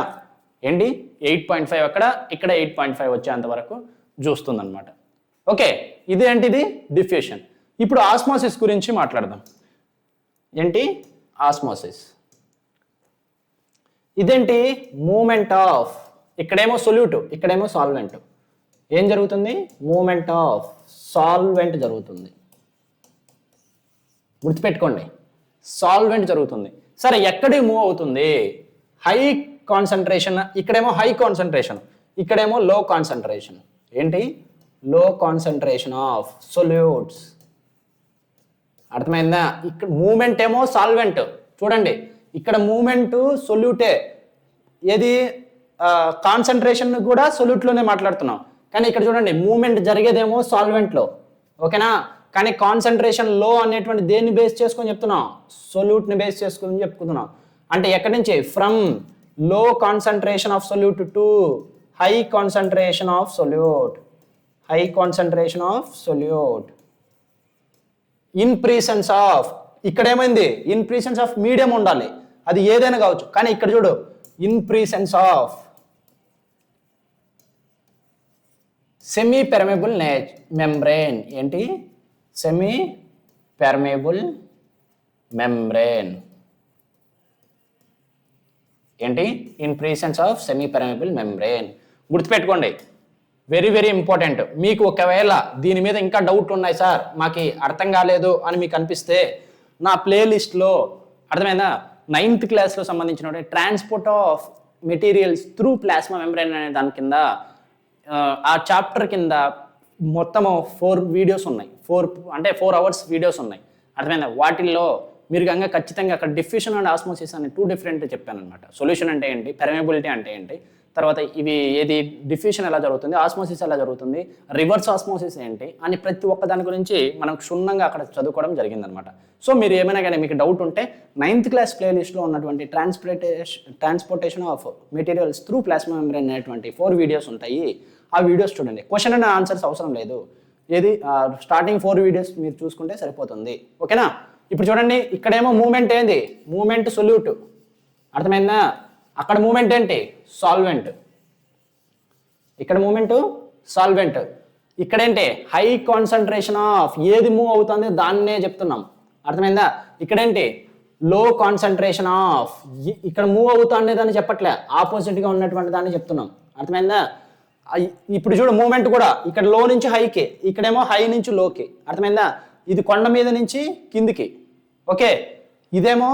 Speaker 1: ఏంటి? 8.5 అక్కడ, ఇక్కడ 8.5 వచ్చేంత వరకు చూస్తుంది అనమాట. ఓకే, ఇదేంటిది డిఫ్యూషన్. ఇప్పుడు ఆస్మోసిస్ గురించి మాట్లాడదాం. ఏంటి ఆస్మోసిస్? ఇదేంటి? మూమెంట్ ఆఫ్, ఇక్కడేమో సొల్యూట్, ఇక్కడేమో సాల్వెంట్. ఏం జరుగుతుంది? మూమెంట్ ఆఫ్ సాల్వెంట్ జరుగుతుంది. గుర్తుపెట్టుకోండి, సాల్వెంట్ జరుగుతుంది. సరే, ఎక్కడికి మూవ్ అవుతుంది? హై కాన్సన్ట్రేషన్, ఇక్కడేమో హై కాన్సన్ట్రేషన్, ఇక్కడేమో లో కాన్సన్ట్రేషన్. ఏంటి? లో కాన్సన్ట్రేషన్ ఆఫ్ సొల్యూట్స్. అర్థమైందా? ఇక్కడ మూమెంట్ ఏమో సాల్వెంట్. చూడండి, ఇక్కడ మూమెంట్ సొల్యూటే. ఏది? కాన్సన్ట్రేషన్ కూడా సొల్యూట్లోనే మాట్లాడుతున్నాం, కానీ ఇక్కడ చూడండి మూమెంట్ జరిగేదేమో సాల్వెంట్లో. ఓకేనా? కానీ కాన్సన్ట్రేషన్ లో అనేటువంటి దేన్ని బేస్ చేసుకొని చెప్తున్నాం? సొల్యూట్ని బేస్ చేసుకొని చెప్పుకుంటున్నాం. అంటే ఎక్కడి నుంచి? From low concentration of solute to high concentration of solute. High concentration of solute in presence of, ఇక్కడ ఏమైంది? ఇన్ ప్రీసెన్స్ ఆఫ్ మీడియం ఉండాలి, అది ఏదైనా కావచ్చు, కానీ ఇక్కడ చూడు in presence of semi permeable membrane. ఏంటి? Semi permeable membrane. ఏంటి? In presence of semi permeable membrane. గుర్తుపెట్టుకోండి, వెరీ వెరీ ఇంపార్టెంట్. మీకు ఒకవేళ దీని మీద ఇంకా డౌట్ ఉన్నాయి, సార్ మాకు అర్థం కాలేదు అని మీకు అనిపిస్తే, నా ప్లేలిస్ట్లో, అర్థమైందా, 9th క్లాస్లో సంబంధించిన transport of materials through plasma membrane అనే దాని కింద, ఆ చాప్టర్ కింద మొత్తము 4 వీడియోస్ ఉన్నాయి. 4 అవర్స్ వీడియోస్ ఉన్నాయి. అర్థమైందా? వాటిల్లో మీరు కనుక ఖచ్చితంగా అక్కడ డిఫ్యూషన్ అండ్ ఆస్మోసిస్ అని 2 డిఫరెంట్ చెప్పాను అనమాట. సొల్యూషన్ అంటే ఏంటి, పెర్మియబిలిటీ అంటే ఏంటి, తర్వాత ఇవి ఏది డిఫ్యూషన్ ఎలా జరుగుతుంది, ఆస్మోసిస్ ఎలా జరుగుతుంది, రివర్స్ ఆస్మోసిస్ ఏంటి అని ప్రతి ఒక్క దాని గురించి మనం క్షుణ్ణంగా అక్కడ చదువుకోవడం జరిగిందనమాట. సో మీరు ఏమైనా కానీ మీకు డౌట్ ఉంటే 9th క్లాస్ ప్లేలిస్ట్లో ఉన్నటువంటి transportation of materials through plasma membrane అనేటువంటి 4 వీడియోస్ ఉంటాయి. ఆ వీడియోస్ చూడండి. క్వశ్చన్ అండ్ ఆన్సర్స్ అవసరం లేదు. ఏది స్టార్టింగ్ 4 వీడియోస్ మీరు చూసుకుంటే సరిపోతుంది. ఓకేనా? ఇప్పుడు చూడండి, ఇక్కడేమో మూమెంట్ ఏంది? Movement solute. అర్థమైందా? అక్కడ మూమెంట్ ఏంటి? సాల్వెంట్. ఇక్కడ మూమెంట్ సాల్వెంట్. ఇక్కడేంటి? హై కాన్సన్ట్రేషన్ ఆఫ్, ఏది మూవ్ అవుతుంది దాన్నే చెప్తున్నాం. అర్థమైందా? ఇక్కడేంటి? లో కాన్సన్ట్రేషన్ ఆఫ్, ఇక్కడ మూవ్ అవుతుంది దాన్ని చెప్పట్లే, ఆపోజిట్గా ఉన్నటువంటి దాన్ని చెప్తున్నాం. అర్థమైందా? ఇప్పుడు చూడు మూమెంట్ కూడా ఇక్కడ లో నుంచి హైకి, ఇక్కడేమో హై నుంచి లోకి. అర్థమైందా? ఇది కొండ మీద నుంచి కిందికి. ఓకే, ఇదేమో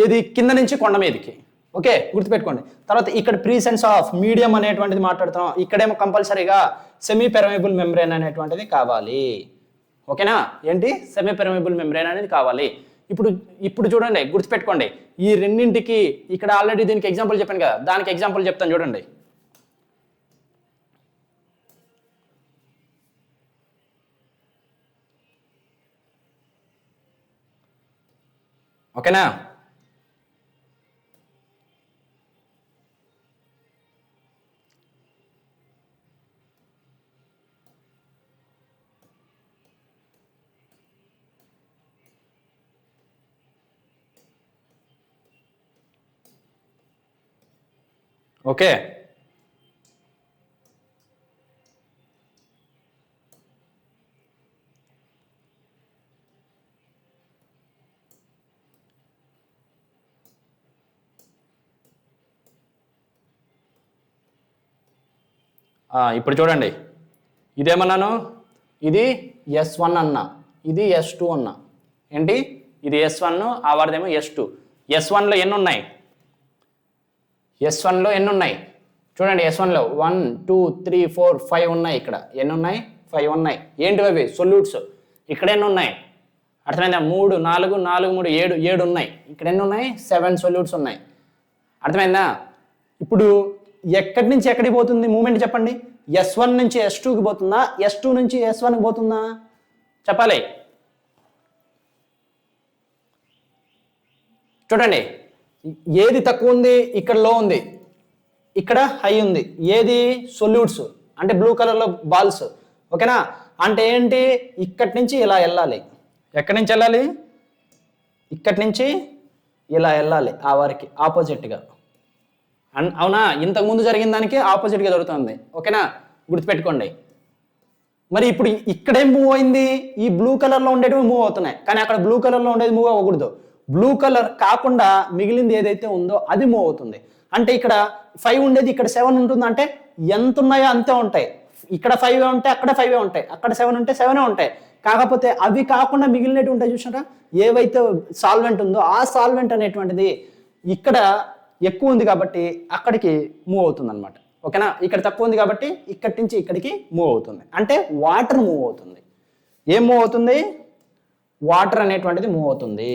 Speaker 1: ఇది కింద నుంచి కొండ మీదకి. ఓకే, గుర్తుపెట్టుకోండి. తర్వాత ఇక్కడ ప్రీసెన్స్ ఆఫ్ మీడియం అనేటువంటిది మాట్లాడుతున్నాం. ఇక్కడేమో కంపల్సరీగా సెమీ పెర్మియబుల్ మెంబ్రేన్ అనేటువంటిది కావాలి. ఓకేనా? ఏంటి? సెమీ పెర్మియబుల్ మెంబ్రేన్ అనేది కావాలి. ఇప్పుడు చూడండి, గుర్తుపెట్టుకోండి, ఈ రెండింటికి ఇక్కడ ఆల్రెడీ దీనికి ఎగ్జాంపుల్ చెప్పాను కదా, దానికి ఎగ్జాంపుల్ చెప్తాను చూడండి. ఓకేనా? ఓకే, ఇప్పుడు చూడండి, ఇదేమన్నాను, ఇది S1 అన్న, ఇది S2 అన్న. ఏంటి ఇది S1, ఆ వారిదేమో S2. S1లో ఎన్ని ఉన్నాయి? S1లో ఎన్ని ఉన్నాయి చూడండి. S1లో 1 2 3 4 5 ఉన్నాయి. ఇక్కడ ఎన్ని ఉన్నాయి? 5 ఉన్నాయి. ఏంటివి అవి? సొల్యూట్స్. ఇక్కడ ఎన్ని ఉన్నాయి? అర్థమైందా? 3 4 4 3 7 7 ఉన్నాయి. ఇక్కడ ఎన్ని ఉన్నాయి? 7 సొల్యూట్స్ ఉన్నాయి. అర్థమైందా? ఇప్పుడు ఎక్కడి నుంచి ఎక్కడికి పోతుంది మూమెంట్ చెప్పండి. S1 నుంచి S2కి పోతుందా? S2 నుంచి S1కి పోతుందా? చెప్పాలి. చూడండి, ఏది తక్కువ ఉంది? ఇక్కడ లో ఉంది, ఇక్కడ హై ఉంది. ఏది? సొల్యూట్స్ అంటే బ్లూ కలర్లో బాల్స్. ఓకేనా? అంటే ఏంటి? ఇక్కడి నుంచి ఇలా వెళ్ళాలి. ఎక్కడి నుంచి వెళ్ళాలి? ఇక్కడి నుంచి ఇలా వెళ్ళాలి ఆ వారికి ఆపోజిట్గా. అవునా? ఇంతకుముందు జరిగిన దానికి ఆపోజిట్గా జరుగుతుంది. ఓకేనా? గుర్తుపెట్టుకోండి. మరి ఇప్పుడు ఇక్కడేం మూవ్ అయింది? ఈ బ్లూ కలర్లో ఉండేటివి మూవ్ అవుతున్నాయి, కానీ అక్కడ బ్లూ కలర్లో ఉండేది మూవ్ అవ్వకూడదు. బ్లూ కలర్ కాకుండా మిగిలింది ఏదైతే ఉందో అది మూవ్ అవుతుంది. అంటే ఇక్కడ 5 ఉండేది ఇక్కడ 7 ఉంటుంది. అంటే ఎంత ఉన్నాయో అంతే ఉంటాయి. ఇక్కడ 5 ఉంటాయి, అక్కడ 5 ఉంటాయి, అక్కడ 7 ఉంటే 7 ఉంటాయి. కాకపోతే అవి కాకుండా మిగిలినట్టు ఉంటాయి చూసారా? ఏవైతే సాల్వెంట్ ఉందో ఆ సాల్వెంట్ అనేటువంటిది ఇక్కడ ఎక్కువ ఉంది కాబట్టి అక్కడికి మూవ్ అవుతుంది అనమాట. ఓకేనా? ఇక్కడ తక్కువ ఉంది కాబట్టి ఇక్కడి నుంచి ఇక్కడికి మూవ్ అవుతుంది. అంటే వాటర్ మూవ్ అవుతుంది. ఏం మూవ్ అవుతుంది? వాటర్ అనేటువంటిది మూవ్ అవుతుంది.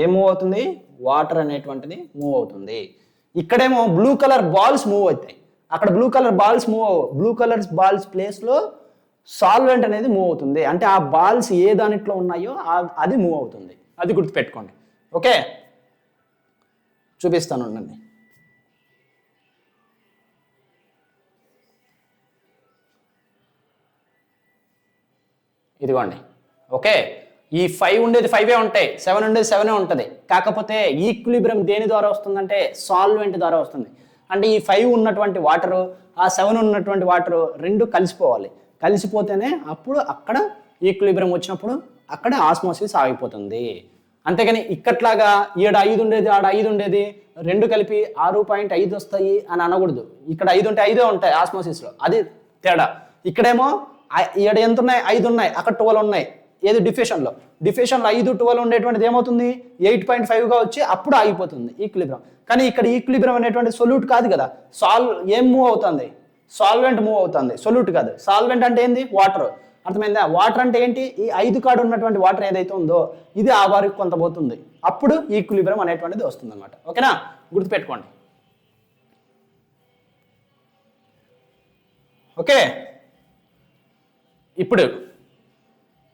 Speaker 1: ఏం మూవ్ అవుతుంది? వాటర్ అనేటువంటిది మూవ్ అవుతుంది. ఇక్కడేమో బ్లూ కలర్ బాల్స్ మూవ్ అవుతాయి, అక్కడ blue colour balls blue colour balls ప్లేస్లో సాల్వెంట్ అనేది మూవ్ అవుతుంది. అంటే ఆ బాల్స్ ఏ దానిట్లో ఉన్నాయో అది మూవ్ అవుతుంది. అది గుర్తుపెట్టుకోండి. ఓకే, చూపిస్తాను ఉండండి. ఇదిగోండి. ఓకే, ఈ 5 ఉండేది 5 ఉంటాయి, 7 ఉండేది 7 ఉంటుంది. కాకపోతే ఈక్విలిబ్రియం దేని ద్వారా వస్తుందంటే సాల్వెంట్ ద్వారా వస్తుంది. అంటే ఈ 5 ఉన్నటువంటి వాటరు, ఆ 7 ఉన్నటువంటి వాటరు రెండు కలిసిపోవాలి. కలిసిపోతేనే అప్పుడు అక్కడ ఈక్విలిబ్రియం వచ్చినప్పుడు అక్కడ ఆస్మోసిస్ ఆగిపోతుంది. అంతేగాని ఇక్కట్లాగా ఈడ 5 ఉండేది ఆడ 5 ఉండేది రెండు కలిపి 6.5 వస్తాయి అని అనకూడదు. ఇక్కడ 5 ఉంటే 5 ఉంటాయి ఆస్మోసిస్లో, అది తేడా. ఇక్కడేమో ఈడ ఎంత ఉన్నాయి? 5 ఉన్నాయి, అక్కడ 12 ఉన్నాయి. ఏది? డిఫ్యూషన్లో 5 12 ఉండేటువంటిది ఏమవుతుంది? 8.5గా వచ్చి అప్పుడు ఆగిపోతుంది ఈక్విలిబ్రియం. కానీ ఇక్కడ ఈక్విలిబ్రియం అనేటువంటి సొల్యూట్ కాదు కదా. ఏం మూవ్ అవుతుంది? సాల్వెంట్ మూవ్ అవుతుంది, సొల్యూట్ కాదు. సాల్వెంట్ అంటే ఏంది? వాటర్. అర్థమైందా? వాటర్ అంటే ఏంటి? ఈ 5 కాడ ఉన్నటువంటి వాటర్ ఏదైతే ఉందో ఇది ఆ వారికి కొంత పోతుంది, అప్పుడు ఈక్విలిబ్రియం అనేటువంటిది వస్తుంది అనమాట. ఓకేనా? గుర్తుపెట్టుకోండి. ఓకే, ఇప్పుడు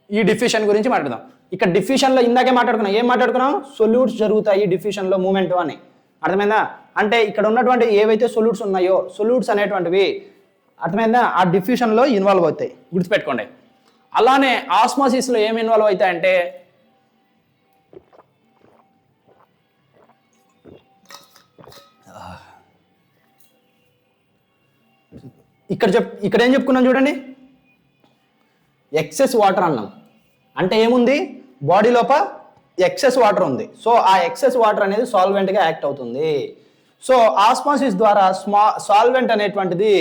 Speaker 1: ఈ డిఫ్యూషన్ గురించి మాట్లాడదాం. ఇక్కడ డిఫ్యూషన్లో ఇందాకే మాట్లాడుకున్నాం. ఏం మాట్లాడుకున్నాం? సొల్యూట్స్ జరుగుతాయి డిఫ్యూషన్లో మూమెంట్ అని. అర్థమైందా? అంటే ఇక్కడ ఉన్నటువంటి ఏవైతే సొల్యూట్స్ ఉన్నాయో సొల్యూట్స్ అనేటువంటివి అర్థమైందా ఆ డిఫ్యూషన్లో ఇన్వాల్వ్ అవుతాయి. గుర్తుపెట్టుకోండి. అలానే ఆస్మోసిస్లో ఏమి ఇన్వాల్వ్ అవుతాయంటే ఇక్కడ ఏం చెప్పుకున్నాం చూడండి. ఎక్సెస్ వాటర్ అన్నాం. అంటే ఏముంది? బాడీ లోపల ఎక్సెస్ వాటర్ ఉంది. సో ఆ ఎక్సెస్ వాటర్ అనేది సాల్వెంట్గా యాక్ట్ అవుతుంది. సో ఆస్మాసిస్ ద్వారా సాల్వెంట్ అనేటువంటిది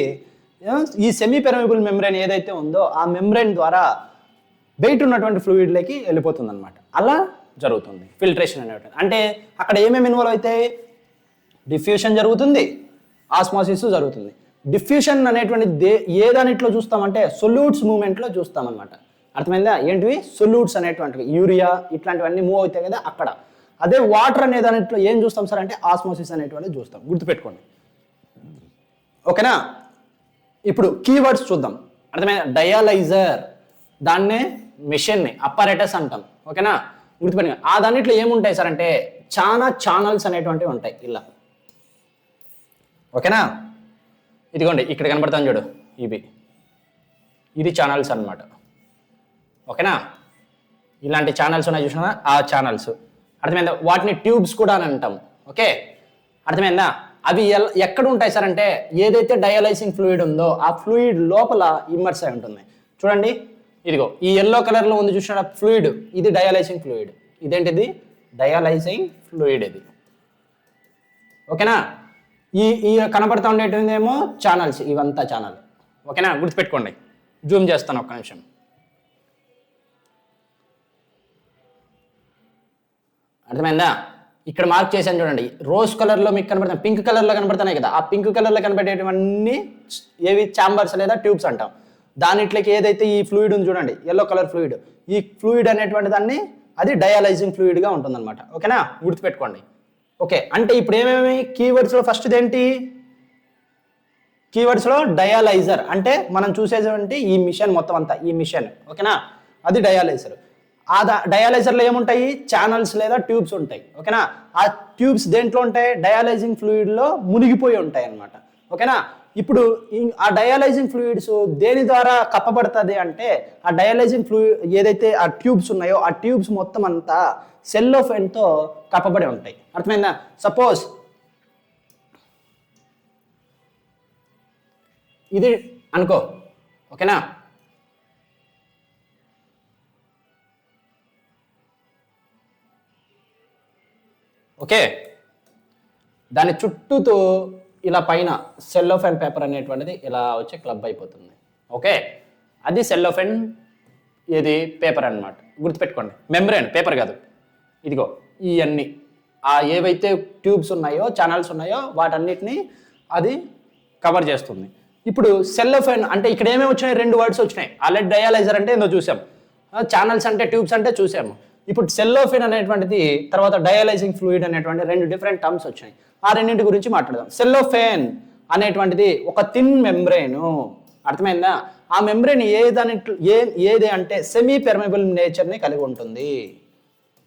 Speaker 1: ఈ సెమీ పెర్మిబుల్ మెంబ్రెయిన్ ఏదైతే ఉందో ఆ మెంబ్రెయిన్ ద్వారా బయట ఉన్నటువంటి ఫ్లూయిడ్లోకి వెళ్ళిపోతుంది అనమాట. అలా జరుగుతుంది ఫిల్ట్రేషన్ అనేటువంటి. అంటే అక్కడ ఏమేమి ఇన్వాల్వ్ అవుతాయి? డిఫ్యూషన్ జరుగుతుంది, ఆస్మాసిస్ జరుగుతుంది. డిఫ్యూషన్ అనేటువంటి ఏ దానిట్లో చూస్తామంటే సొల్యూట్స్ మూమెంట్లో చూస్తామన్నమాట. అర్థమైందా? ఏంటివి? సొల్యూట్స్ అనేటువంటివి యూరియా ఇట్లాంటివన్నీ మూవ్ అవుతాయి కదా అక్కడ. అదే వాటర్ అనే దానిట్లో ఏం చూస్తాం సార్ అంటే ఆస్మోసిస్ అనేటువంటిది చూస్తాం. గుర్తుపెట్టుకోండి. ఓకేనా? ఇప్పుడు కీవర్డ్స్ చూద్దాం. అర్థమైందా? డయాలైజర్, దాన్నే మిషన్ని అపారేటస్ అంటాం. ఓకేనా? గుర్తుపెట్టుకోండి. ఆ దానిట్లో ఏముంటాయి సార్ అంటే చాలా ఛానల్స్ అనేటువంటివి ఉంటాయి ఇలా. ఓకేనా? ఇదిగోండి ఇక్కడ కనబడతాను చూడు, ఇది ఛానల్స్ అన్నమాట. ఓకేనా? ఇలాంటి ఛానల్స్ ఉన్నాయి చూసినా, ఆ ఛానల్స్. అర్థమైందా? వాటిని ట్యూబ్స్ కూడా అని అంటాం. ఓకే, అర్థమైందా? అవి ఎక్కడ ఉంటాయి సార్ అంటే ఏదైతే డయాలైజింగ్ ఫ్లూయిడ్ ఉందో ఆ ఫ్లూయిడ్ లోపల ఇమ్మర్స్ అయి ఉంటుంది. చూడండి, ఇదిగో ఈ ఎల్లో కలర్లో ఉంది చూసిన ఫ్లూయిడ్, ఇది డయాలైజింగ్ ఫ్లూయిడ్. ఇదేంటిది? డయాలైజింగ్ ఫ్లూయిడ్ ఇది. ఓకేనా? ఈ కనబడతా ఉండేటిదేమో ఛానల్స్, ఇవంతా ఛానల్. ఓకేనా? గుర్తుపెట్టుకోండి. జూమ్ చేస్తాను ఒక్క నిమిషం. అర్థమైందా? ఇక్కడ మార్క్ చేశాను చూడండి, రోజ్ కలర్లో మీకు కనబడుతున్నాయి, పింక్ కలర్లో కనబడుతున్నాయి కదా, ఆ పింక్ కలర్లో కనబడేటివన్నీ ఏవి ఛాంబర్స్ లేదా ట్యూబ్స్ అంటాం. దానిట్లోకి ఏదైతే ఈ ఫ్లూయిడ్ ఉంది చూడండి, ఎల్లో కలర్ ఫ్లూయిడ్, ఈ ఫ్లూయిడ్ అనేటువంటి దాన్ని అది డయాలైజింగ్ ఫ్లూయిడ్గా ఉంటుందన్నమాట. ఓకేనా, గుర్తుపెట్టుకోండి. ఓకే, అంటే ఇప్పుడు ఏమేమి కీవర్డ్స్లో ఫస్ట్ది ఏంటి? కీవర్డ్స్లో డయాలైజర్ అంటే మనం చూసేటువంటి ఈ మిషన్ మొత్తం అంతా, ఈ మిషన్. ఓకేనా, అది డయాలైజర్. ఆ డయాలైజర్లో ఏముంటాయి? ఛానల్స్ లేదా ట్యూబ్స్ ఉంటాయి. ఓకేనా, ఆ ట్యూబ్స్ దేంట్లో ఉంటాయి? డయాలైజింగ్ ఫ్లూయిడ్లో మునిగిపోయి ఉంటాయి అన్నమాట. ఓకేనా, ఇప్పుడు ఆ డయాలైజింగ్ ఫ్లూయిడ్స్ దేని ద్వారా కప్పబడుతుంది అంటే, ఆ డయాలైజింగ్ ఫ్లూయిడ్ ఏదైతే ఆ ట్యూబ్స్ ఉన్నాయో ఆ ట్యూబ్స్ మొత్తం అంతా సెల్లోఫెన్తో కప్పబడి ఉంటాయి. అర్థమైందా? సపోజ్ ఇది అనుకో. ఓకేనా, ఓకే, దాని చుట్టూతో ఇలా పైన సెల్లోఫెన్ పేపర్ అనేటువంటిది ఇలా వచ్చి క్లబ్ అయిపోతుంది. ఓకే, అది సెల్లోఫెన్ ఇది పేపర్ అన్నమాట. గుర్తుపెట్టుకోండి, మెంబ్రేన్ పేపర్ కాదు. ఇదిగో ఇవన్నీ ఏవైతే ట్యూబ్స్ ఉన్నాయో ఛానల్స్ ఉన్నాయో వాటన్నిటిని అది కవర్ చేస్తుంది. ఇప్పుడు సెల్లోఫెన్ అంటే ఇక్కడ ఏమేమి వచ్చినాయి? 2 వర్డ్స్ వచ్చినాయి. ఆల్రెడీ డయాలైజర్ అంటే ఏందో చూసాం, ఛానల్స్ అంటే ట్యూబ్స్ అంటే చూసాము. ఇప్పుడు సెల్లోఫెన్ అనేటువంటిది తర్వాత డయాలైజింగ్ ఫ్లూయిడ్ అనేటువంటి 2 డిఫరెంట్ టర్మ్స్ వచ్చాయి. ఆ రెండింటి గురించి మాట్లాడదాం. సెల్లోఫెన్ అనేటువంటిది ఒక థిన్ మెంబ్రేను. అర్థమైందా? ఆ మెంబ్రేన్ ఏది అంటే సెమీ పెర్మిబుల్ నేచర్ని కలిగి ఉంటుంది.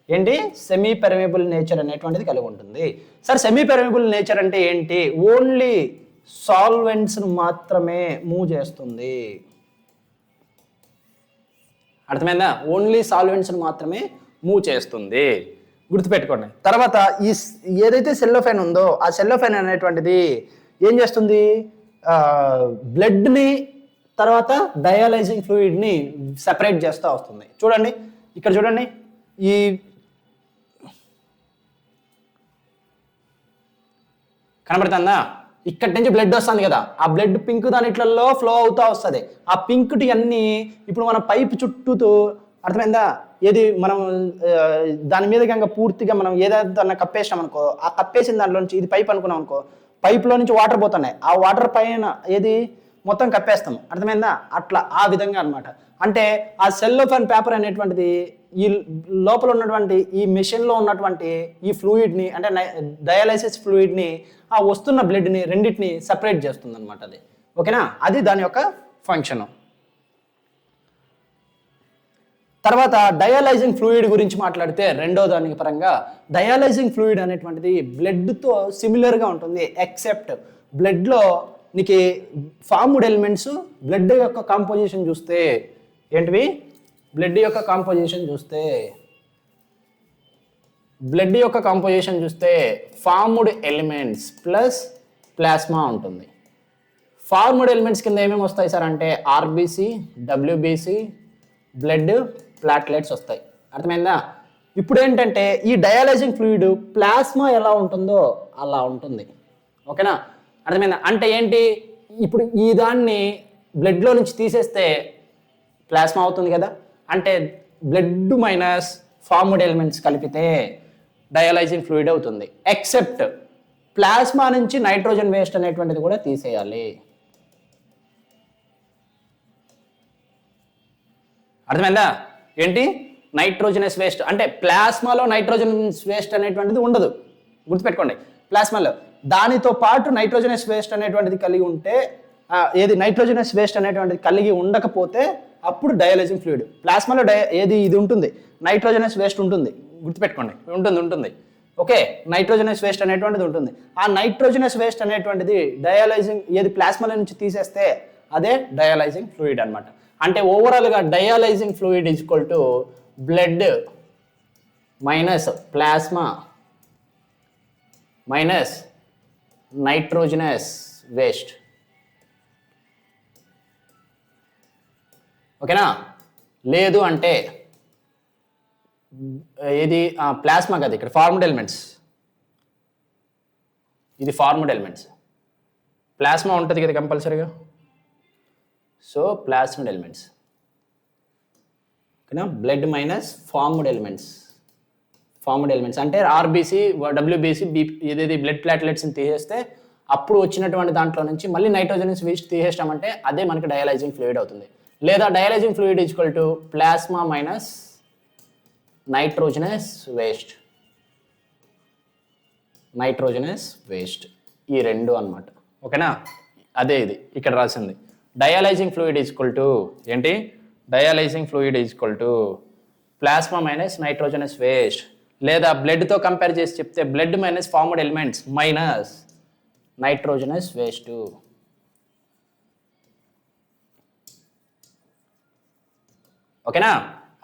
Speaker 1: ఏంటి? సెమీ పెర్మిబుల్ నేచర్ అనేటువంటిది కలిగి ఉంటుంది. సార్ సెమీ పెర్మిబుల్ నేచర్ అంటే ఏంటి? ఓన్లీ సాల్వెంట్స్ మాత్రమే మూవ్ చేస్తుంది. అర్థమైందా? ఓన్లీ సాల్వెంట్స్ మాత్రమే మూవ్ చేస్తుంది. గుర్తుపెట్టుకోండి. తర్వాత ఈ ఏదైతే సెల్లోఫెన్ ఉందో ఆ సెల్లోఫెన్ అనేటువంటిది ఏం చేస్తుంది? బ్లడ్ని తర్వాత డయాలైజింగ్ ఫ్లూయిడ్ని సెపరేట్ చేస్తూ వస్తుంది. చూడండి ఇక్కడ చూడండి, ఈ కనబడుతుందా? ఇక్కడి నుంచి బ్లడ్ వస్తుంది కదా, ఆ బ్లడ్ పింక్ దానిట్లలో ఫ్లో అవుతూ వస్తుంది. ఆ పింక్టి అన్నీ ఇప్పుడు మన పైప్ చుట్టూతో, అర్థమైందా? ఏది మనం దాని మీద కనుక పూర్తిగా మనం ఏదైనా కప్పేసాం అనుకో, ఆ కప్పేసిన దాంట్లో నుంచి ఇది పైప్ అనుకున్నాం అనుకో, పైప్లో నుంచి వాటర్ పోతున్నాయి, ఆ వాటర్ పైన ఏది మొత్తం కప్పేస్తాం. అర్థమైందా? అట్లా ఆ విధంగా అనమాట. అంటే ఆ సెల్లోఫెన్ పేపర్ అనేటువంటిది ఈ లోపల ఉన్నటువంటి ఈ మెషిన్లో ఉన్నటువంటి ఈ ఫ్లూయిడ్ని అంటే డయాలైసిస్ ఫ్లూయిడ్ని ఆ వస్తున్న బ్లడ్ని రెండింటిని సపరేట్ చేస్తుంది అనమాట అది. ఓకేనా, అది దాని యొక్క ఫంక్షన్. తర్వాత డయాలైజింగ్ ఫ్లూయిడ్ గురించి మాట్లాడితే రెండో దానికి పరంగా డయాలైజింగ్ ఫ్లూయిడ్ అనేటువంటిది బ్లడ్తో సిమిలర్గా ఉంటుంది. ఎక్సెప్ట్ బ్లడ్లో నీకు ఫార్మ్డ్ ఎలిమెంట్స్ బ్లడ్ యొక్క కాంపోజిషన్ చూస్తే ఏంటివి? బ్లడ్ యొక్క కాంపోజిషన్ చూస్తే ఫార్మ్డ్ ఎలిమెంట్స్ ప్లస్ ప్లాస్మా ఉంటుంది. ఫార్మ్డ్ ఎలిమెంట్స్ కింద ఏమేమి వస్తాయి సార్ అంటే ఆర్బీసీ, డబ్ల్యూబీసీ, బ్లడ్, ప్లాట్లెట్స్ వస్తాయి. అర్థమైందా? ఇప్పుడు ఏంటంటే ఈ డయాలైజింగ్ ఫ్లూయిడ్ ప్లాస్మా ఎలా ఉంటుందో అలా ఉంటుంది. ఓకేనా, అర్థమైందా? అంటే ఏంటి? ఇప్పుడు ఈ దాన్ని బ్లడ్లో నుంచి తీసేస్తే ప్లాస్మా అవుతుంది కదా, అంటే బ్లడ్ మైనస్ ఫార్మ్డ్ ఎలిమెంట్స్ కలిపితే డయాలైజింగ్ ఫ్లూయిడ్ అవుతుంది. ఎక్సెప్ట్ ప్లాస్మా నుంచి నైట్రోజన్ వేస్ట్ అనేటువంటిది కూడా తీసేయాలి. అర్థమైందా? ఏంటి? నైట్రోజనస్ వేస్ట్ అంటే ప్లాస్మాలో నైట్రోజనస్ వేస్ట్ అనేటువంటిది ఉండదు. గుర్తుపెట్టుకోండి, ప్లాస్మాలో దానితో పాటు నైట్రోజనస్ వేస్ట్ అనేటువంటిది కలిగి ఉంటే ఏది నైట్రోజనస్ వేస్ట్ అనేటువంటిది కలిగి ఉండకపోతే అప్పుడు డయాలైజింగ్ ఫ్లూయిడ్. ప్లాస్మాలో ఏది ఇది ఉంటుంది, నైట్రోజనస్ వేస్ట్ ఉంటుంది. గుర్తుపెట్టుకోండి, ఉంటుంది. ఓకే, నైట్రోజనస్ వేస్ట్ అనేటువంటిది ఉంటుంది. ఆ నైట్రోజనస్ వేస్ట్ అనేటువంటిది డయాలైజింగ్ ఏది ప్లాస్మాల నుంచి తీసేస్తే అదే డయాలైజింగ్ ఫ్లూయిడ్ అనమాట. అంటే ఓవరాల్గా dialysing fluid is equal to blood minus plasma minus nitrogenous waste. ఓకేనా? లేదు అంటే ఇది ప్లాస్మా కదా, ఇక్కడ ఫార్మ్డ్ ఎలిమెంట్స్, ఇది ఫార్మ్డ్ ఎలిమెంట్స్, ప్లాస్మా ఉంటుంది కదా కంపల్సరీగా. So plasmid elements. ఓకేనా? Blood minus formed elements, formed elements అంటే ఆర్బీసీ, డబ్ల్యూబీసీ, ఏదేది బ్లడ్ ప్లాట్లెట్స్ని తీసేస్తే అప్పుడు వచ్చినటువంటి దాంట్లో నుంచి మళ్ళీ నైట్రోజనస్ వేస్ట్ తీసేస్తామంటే అదే మనకి డయాలైజింగ్ ఫ్లూయిడ్ అవుతుంది. లేదా dialysing fluid equal to plasma minus nitrogenous waste. Nitrogenous waste ఈ రెండు అన్నమాట. ఓకేనా, అదే ఇది ఇక్కడ రాసింది. డయాలైజింగ్ ఫ్లూయిడ్ ఈక్వల్ టు ఏంటి? Dialysing fluid equal to plasma minus nitrogenous waste. లేదా బ్లడ్తో కంపేర్ చేసి చెప్తే blood minus formed elements minus nitrogenous waste. ఓకేనా,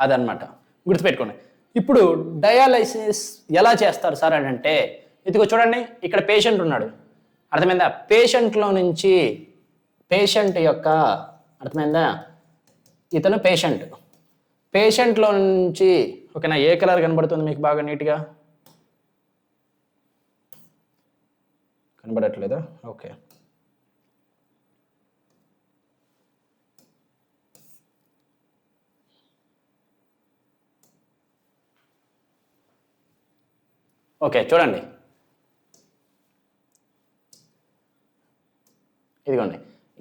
Speaker 1: అదనమాట, గుర్తుపెట్టుకోండి. ఇప్పుడు డయాలైసిస్ ఎలా చేస్తారు సార్ అని అంటే, ఇదిగో చూడండి, ఇక్కడ పేషెంట్ ఉన్నాడు, అర్థమైందా? పేషెంట్లో నుంచి పేషెంట్ యొక్క అర్థమైందా, ఇతను పేషెంట్లో నుంచి ఓకేనా, ఏ కలర్ కనబడుతుంది మీకు బాగా నీట్గా? కనబడట్లేదా? ఓకే, ఓకే చూడండి, ఇదిగోండి,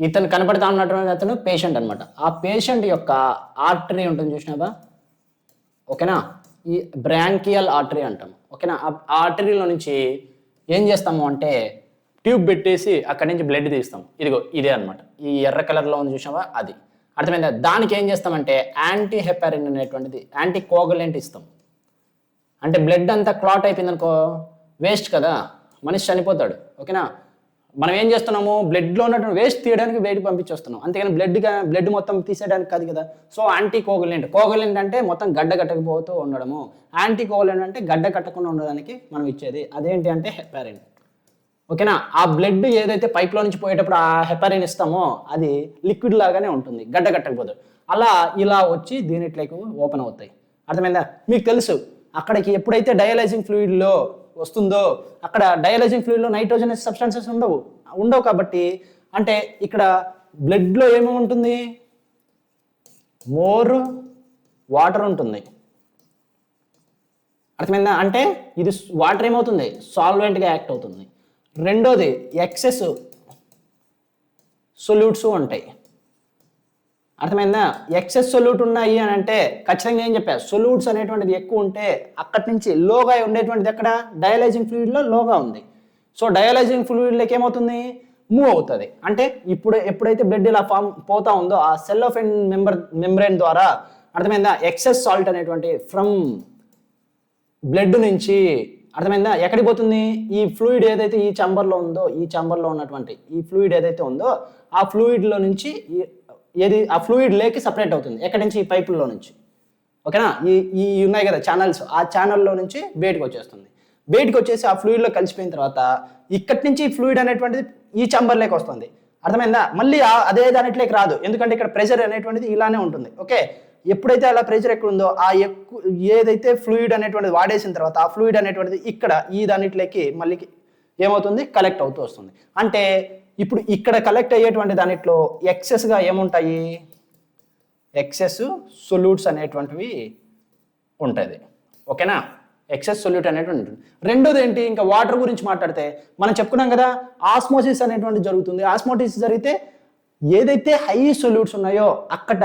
Speaker 1: ఇతను కనపడతా ఉన్నటువంటి అతను పేషెంట్ అనమాట. ఆ పేషెంట్ యొక్క ఆర్టరీ ఉంటుంది చూసినావా? ఓకేనా, ఈ బ్రాంకియల్ ఆర్టరీ అంటాం. ఓకేనా, ఆ ఆర్టరీలో నుంచి ఏం చేస్తాము అంటే ట్యూబ్ పెట్టేసి అక్కడి నుంచి బ్లడ్ తీస్తాం. ఇదిగో ఇదే అనమాట, ఈ ఎర్ర కలర్లో ఉంది చూసినావా, అది అర్థమైందా? దానికి ఏం చేస్తామంటే యాంటీ హెపారిన్ అనేటువంటిది, యాంటీ కోగులెంట్ ఇస్తాం. అంటే బ్లడ్ అంతా క్లాట్ అయిపోయింది అనుకో, వేస్ట్ కదా, మనిషి చనిపోతాడు. ఓకేనా, మనం ఏం చేస్తున్నాము, బ్లడ్లో ఉన్నటువంటి వేస్ట్ తీయడానికి బయటకు పంపించేస్తున్నాం, అంతేగాని బ్లడ్ మొత్తం తీసేయడానికి కాదు కదా. సో యాంటీ కోగులెంట్ అంటే మొత్తం గడ్డ కట్టకపోతూ ఉండడము, యాంటీ కోగులెంట్ అంటే గడ్డ కట్టకుండా ఉండడానికి మనం ఇచ్చేది అదేంటి అంటే హెపారిన్. ఓకేనా, ఆ బ్లడ్ ఏదైతే పైప్లో నుంచి పోయేటప్పుడు ఆ హెపారిన్ ఇస్తామో అది లిక్విడ్ లాగానే ఉంటుంది, గడ్డ కట్టకపోదు. అలా ఇలా వచ్చి దీనిట్లోకి ఓపెన్ అవుతాయి. అర్థమైందా? మీకు తెలుసు అక్కడికి ఎప్పుడైతే డయాలైజింగ్ ఫ్లూయిడ్లో వస్తుందో అక్కడ డయాలైజింగ్ ఫ్లూయిడ్లో నైట్రోజనస్ సబ్స్టాన్సెస్ ఉండవు కాబట్టి, అంటే ఇక్కడ బ్లడ్లో ఏమి ఉంటుంది, మోర్ వాటర్ ఉంటుంది. అర్థమైందా? అంటే ఇది వాటర్ ఏమవుతుంది, సాల్వెంట్గా యాక్ట్ అవుతుంది. రెండోది ఎక్సెస్ సొల్యూట్స్ ఉంటాయి. అర్థమైందా? ఎక్సెస్ సొల్యూట్ ఉన్నాయి అని అంటే ఖచ్చితంగా ఏం చెప్పా, సొల్యూట్స్ అనేటువంటిది ఎక్కువ ఉంటే అక్కడి నుంచి లోగా ఉండేటువంటిది ఎక్కడ, డయాలైజింగ్ ఫ్లూయిడ్లో లోగా ఉంది. సో డయాలైజింగ్ ఫ్లూయిడ్లోకి ఏమవుతుంది, మూవ్ అవుతుంది. అంటే ఎప్పుడైతే బ్లడ్ ఇలా పోతా ఉందో ఆ సెల్ ఆఫ్ మెంబ్రెయిన్ ద్వారా అర్థమైందా, ఎక్సెస్ సాల్ట్ అనేటువంటి ఫ్రమ్ బ్లడ్ నుంచి అర్థమైందా ఎక్కడికి పోతుంది, ఈ ఫ్లూయిడ్ ఏదైతే ఈ చాంబర్లో ఉందో, ఈ చాంబర్లో ఉన్నటువంటి ఈ ఫ్లూయిడ్ ఏదైతే ఉందో ఆ ఫ్లూయిడ్లో నుంచి ఏది ఆ ఫ్లూయిడ్ లేకి సపరేట్ అవుతుంది. ఎక్కడి నుంచి, ఈ పైపుల్లో నుంచి. ఓకేనా, ఈ ఉన్నాయి కదా ఛానల్స్, ఆ ఛానల్లో నుంచి బయటకు వచ్చేస్తుంది. బయటకు వచ్చేసి ఆ ఫ్లూయిడ్లో కలిసిపోయిన తర్వాత ఇక్కడి నుంచి ఫ్లూయిడ్ అనేటువంటిది ఈ చాంబర్లోకి వస్తుంది. అర్థమైందా? మళ్ళీ అదే దానిట్లోకి రాదు, ఎందుకంటే ఇక్కడ ప్రెషర్ అనేటువంటిది ఇలానే ఉంటుంది. ఓకే, ఎప్పుడైతే అలా ప్రెషర్ ఎక్కడ ఉందో ఆ ఏదైతే ఫ్లూయిడ్ అనేటువంటిది వాడేసిన తర్వాత ఆ ఫ్లూయిడ్ అనేటువంటిది ఇక్కడ ఈ దానిట్లోకి మళ్ళీ ఏమవుతుంది, కలెక్ట్ అవుతూ వస్తుంది. అంటే ఇప్పుడు ఇక్కడ కలెక్ట్ అయ్యేటువంటి దానిట్లో ఎక్సెస్గా ఏముంటాయి, ఎక్సెస్ సొల్యూట్స్ అనేటువంటివి ఉంటుంది. ఓకేనా, ఎక్సెస్ సొల్యూట్ అనేటువంటి ఉంటుంది. రెండోది ఏంటి, ఇంకా వాటర్ గురించి మాట్లాడితే మనం చెప్పుకున్నాం కదా, ఆస్మోసిస్ అనేటువంటి జరుగుతుంది. ఆస్మోసిస్ జరిగితే ఏదైతే హై సొల్యూట్స్ ఉన్నాయో అక్కడ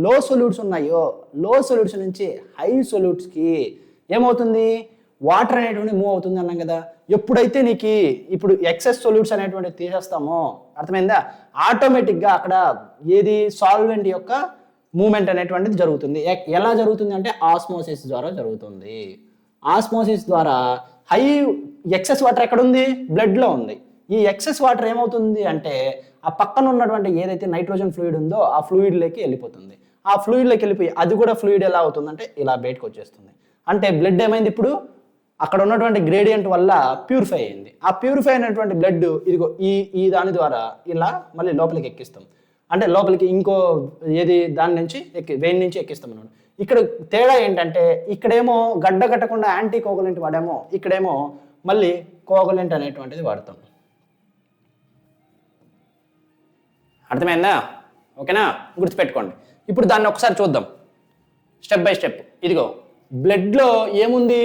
Speaker 1: లో సొల్యూట్స్ ఉన్నాయో, లో సొల్యూట్స్ నుంచి హై సొల్యూట్స్కి ఏమవుతుంది, వాటర్ అనేటువంటి మూవ్ అవుతుంది అన్నాం కదా. ఎప్పుడైతే నీకు ఇప్పుడు ఎక్సెస్ సొల్యూట్స్ అనేటువంటి తీసేస్తామో అర్థమైందా, ఆటోమేటిక్గా అక్కడ ఏది సాల్వెంట్ యొక్క మూమెంట్ అనేటువంటిది జరుగుతుంది. ఎలా జరుగుతుంది అంటే ఆస్మోసిస్ ద్వారా జరుగుతుంది. ఆస్మోసిస్ ద్వారా హై ఎక్సెస్ వాటర్ ఎక్కడ ఉంది, బ్లడ్లో ఉంది. ఈ ఎక్సెస్ వాటర్ ఏమవుతుంది అంటే ఆ పక్కన ఉన్నటువంటి ఏదైతే నైట్రోజన్ ఫ్లూయిడ్ ఉందో ఆ ఫ్లూయిడ్లోకి వెళ్ళిపోతుంది. ఆ ఫ్లూయిడ్లోకి వెళ్ళిపోయి అది కూడా ఫ్లూయిడ్ ఎలా అవుతుందంటే ఇలా బయటకు వచ్చేస్తుంది. అంటే బ్లడ్ ఏమైంది, ఇప్పుడు అక్కడ ఉన్నటువంటి గ్రేడియంట్ వల్ల ప్యూరిఫై అయింది. ఆ ప్యూరిఫై అయినటువంటి బ్లడ్ ఇదిగో ఈ దాని ద్వారా ఇలా మళ్ళీ లోపలికి ఎక్కిస్తాం. అంటే లోపలికి ఇంకో ఏది దాని నుంచి వెయిన్ నుంచి ఎక్కిస్తాం అన్నమాట. ఇక్కడ తేడా ఏంటంటే ఇక్కడేమో గడ్డ కట్టకుండా యాంటీ కోగులెంట్ వాడామో, ఇక్కడేమో మళ్ళీ కోగులెంట్ అనేటువంటిది వాడతాం. అర్థమైందా? ఓకేనా, గుర్తుపెట్టుకోండి. ఇప్పుడు దాన్ని ఒకసారి చూద్దాం స్టెప్ బై స్టెప్. ఇదిగో బ్లడ్లో ఏముంది,